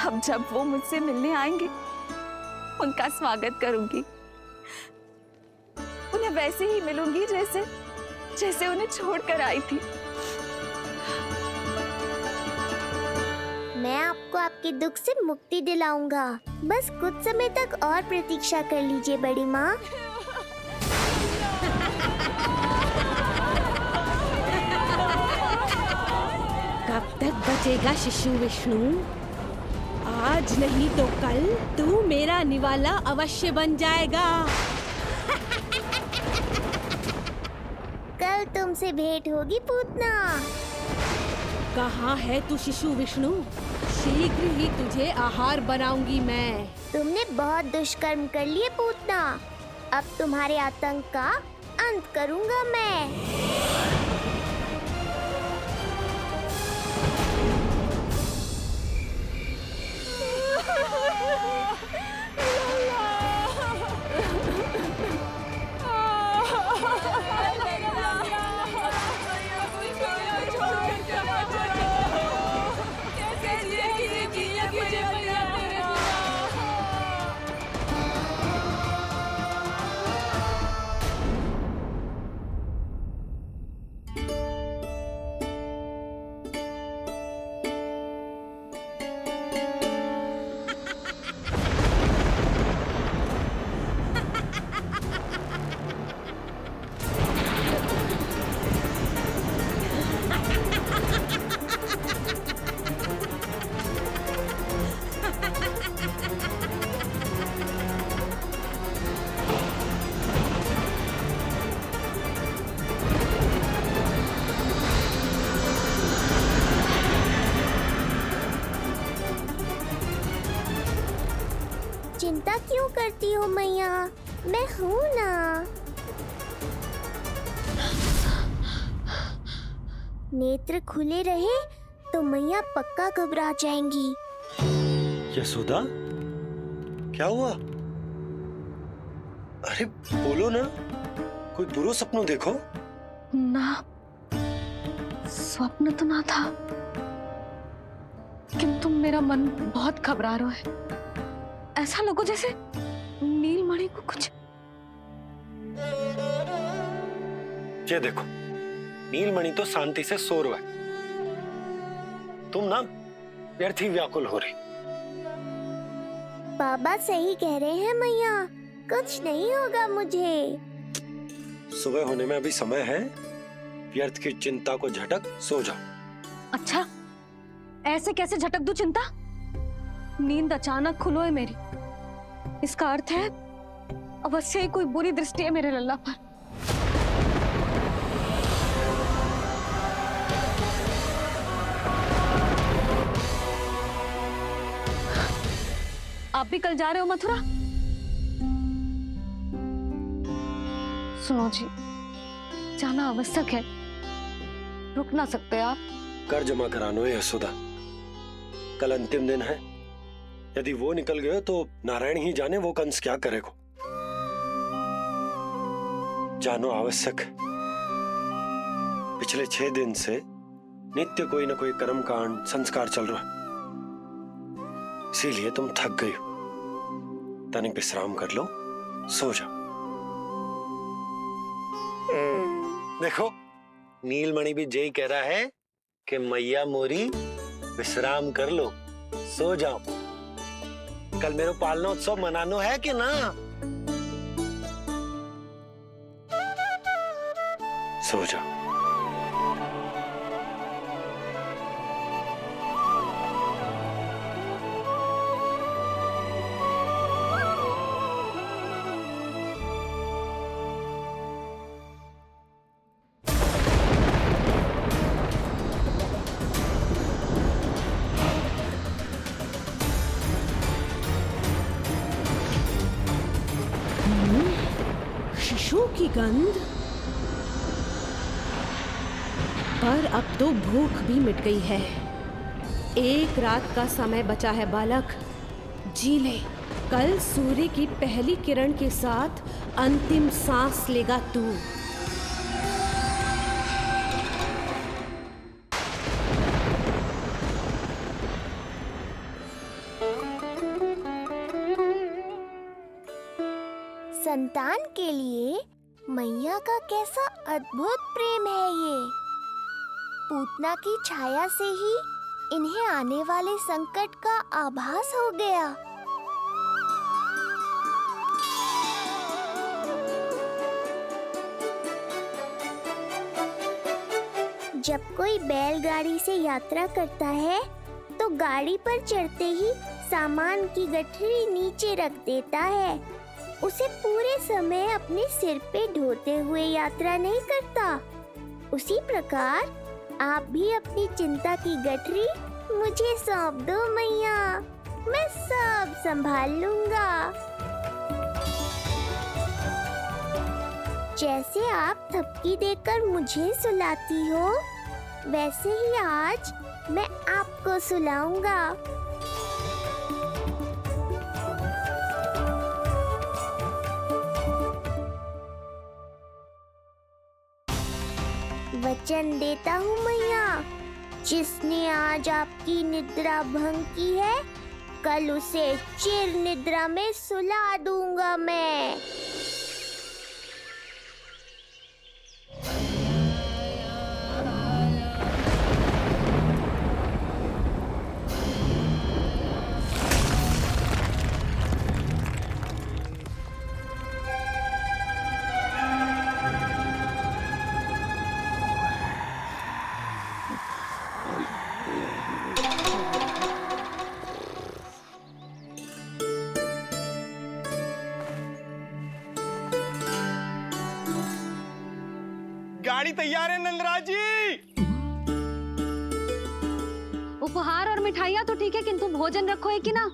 अब जब वो मुझसे मिलने आएंगे, उनका स्वागत करूंगी। उन्हें वैसे ही मिलूंगी जैसे जैसे उन्हें छोड़कर आई थी। मैं आपको आपके दुख से मुक्ति दिलाऊंगा। बस कुछ समय तक और प्रतीक्षा कर लीजिए बड़ी माँ। कब तक बचेगा शिशु विष्णु? आज नहीं तो कल तू मेरा निवाला अवश्य बन जाएगा। कल तुमसे भेंट होगी पूतना। कहाँ है तू शिशु विष्णु? शीघ्र ही तुझे आहार बनाऊंगी मैं। तुमने बहुत दुष्कर्म कर लिए पूतना, अब तुम्हारे आतंक का अंत करूंगा मैं। चिंता क्यों करती हो मैया, मैं हूँ ना। नेत्र खुले रहे तो मैया पक्का घबरा जाएंगी। यशोदा, क्या हुआ? अरे बोलो ना, कोई बुरा सपना देखो। ना, स्वप्न तो ना था, किंतु मेरा मन बहुत घबरा रहा है। ऐसा लगो जैसे नीलमणि को कुछ। ये देखो, नीलमणि तो शांति से सो रहा है, तुम ना व्यर्थ ही व्याकुल हो रही। बाबा सही कह रहे हैं मैया, कुछ नहीं होगा मुझे। सुबह होने में अभी समय है, व्यर्थ की चिंता को झटक सो जाओ। अच्छा, ऐसे कैसे झटक दूं चिंता? नींद अचानक खुलो है मेरी, इसका अर्थ है अवश्य ही कोई बुरी दृष्टि है मेरे लल्ला पर। आप भी कल जा रहे हो मथुरा? सुनो जी, जाना आवश्यक है, रुक ना सकते आप? कर जमा करानो है यशोदा, कल अंतिम दिन है। यदि वो निकल गए तो नारायण ही जाने वो कंस क्या करेगा। जानो आवश्यक। पिछले 6 दिन से नित्य कोई न कोई कर्म कांड संस्कार चल रहा है, इसीलिए तुम थक गई हो। तनिक विश्राम कर लो, सो जाओ। देखो, नीलमणि भी जय कह रहा है कि मैया मोरी विश्राम कर लो, सो जाओ। कल मेरे पालना उत्सव मनानो है कि ना? सो जाओ। शिशु की गंध, पर अब तो भूख भी मिट गई है। एक रात का समय बचा है बालक, जी ले। कल सूर्य की पहली किरण के साथ अंतिम सांस लेगा तू। संतान के लिए मैया का कैसा अद्भुत प्रेम है ये। पूतना की छाया से ही इन्हें आने वाले संकट का आभास हो गया। जब कोई बैलगाड़ी से यात्रा करता है तो गाड़ी पर चढ़ते ही सामान की गठरी नीचे रख देता है, उसे पूरे समय अपने सिर पे ढोते हुए यात्रा नहीं करता। उसी प्रकार आप भी अपनी चिंता की गठरी मुझे सौंप दो मैया, मैं सब संभाल लूंगा। जैसे आप थपकी देकर मुझे सुलाती हो, वैसे ही आज मैं आपको सुलाऊंगा। वचन देता हूँ मैया, जिसने आज आपकी निद्रा भंग की है, कल उसे चिर निद्रा में सुला दूंगा मैं। गाड़ी तैयार है नंदराज जी। उपहार और मिठाइयाँ तो ठीक है, किंतु भोजन रखो है कि ना?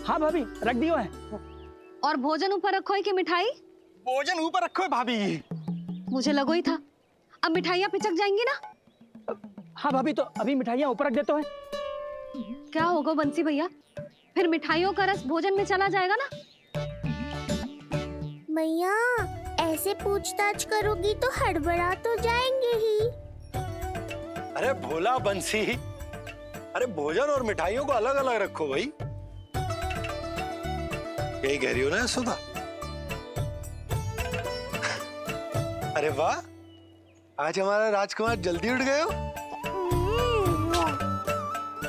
हाँ भाभी, रख दियो है। और भोजन ऊपर रखो है कि मिठाई? भोजन ऊपर रखो है भाभी। मुझे लगो ही था, अब मिठाइयाँ पिचक जाएंगी ना। हाँ भाभी, तो अभी मिठाइयाँ ऊपर रख देते हैं। क्या होगा बंसी भैया, फिर मिठाइयों का रस भोजन में चला जाएगा ना। मैया ऐसे पूछताछ करोगी तो हड़बड़ा तो जाएंगे ही। अरे भोला बंसी, अरे भोजन और मिठाइयों को अलग अलग रखो भाई। यही कह रही हो ना सुधा? अरे वाह, आज हमारा राजकुमार जल्दी उठ गए हो।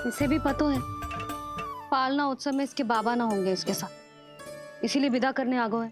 इसे भी पता है पालना उत्सव में इसके बाबा ना होंगे इसके साथ, इसीलिए विदा करने आ गए।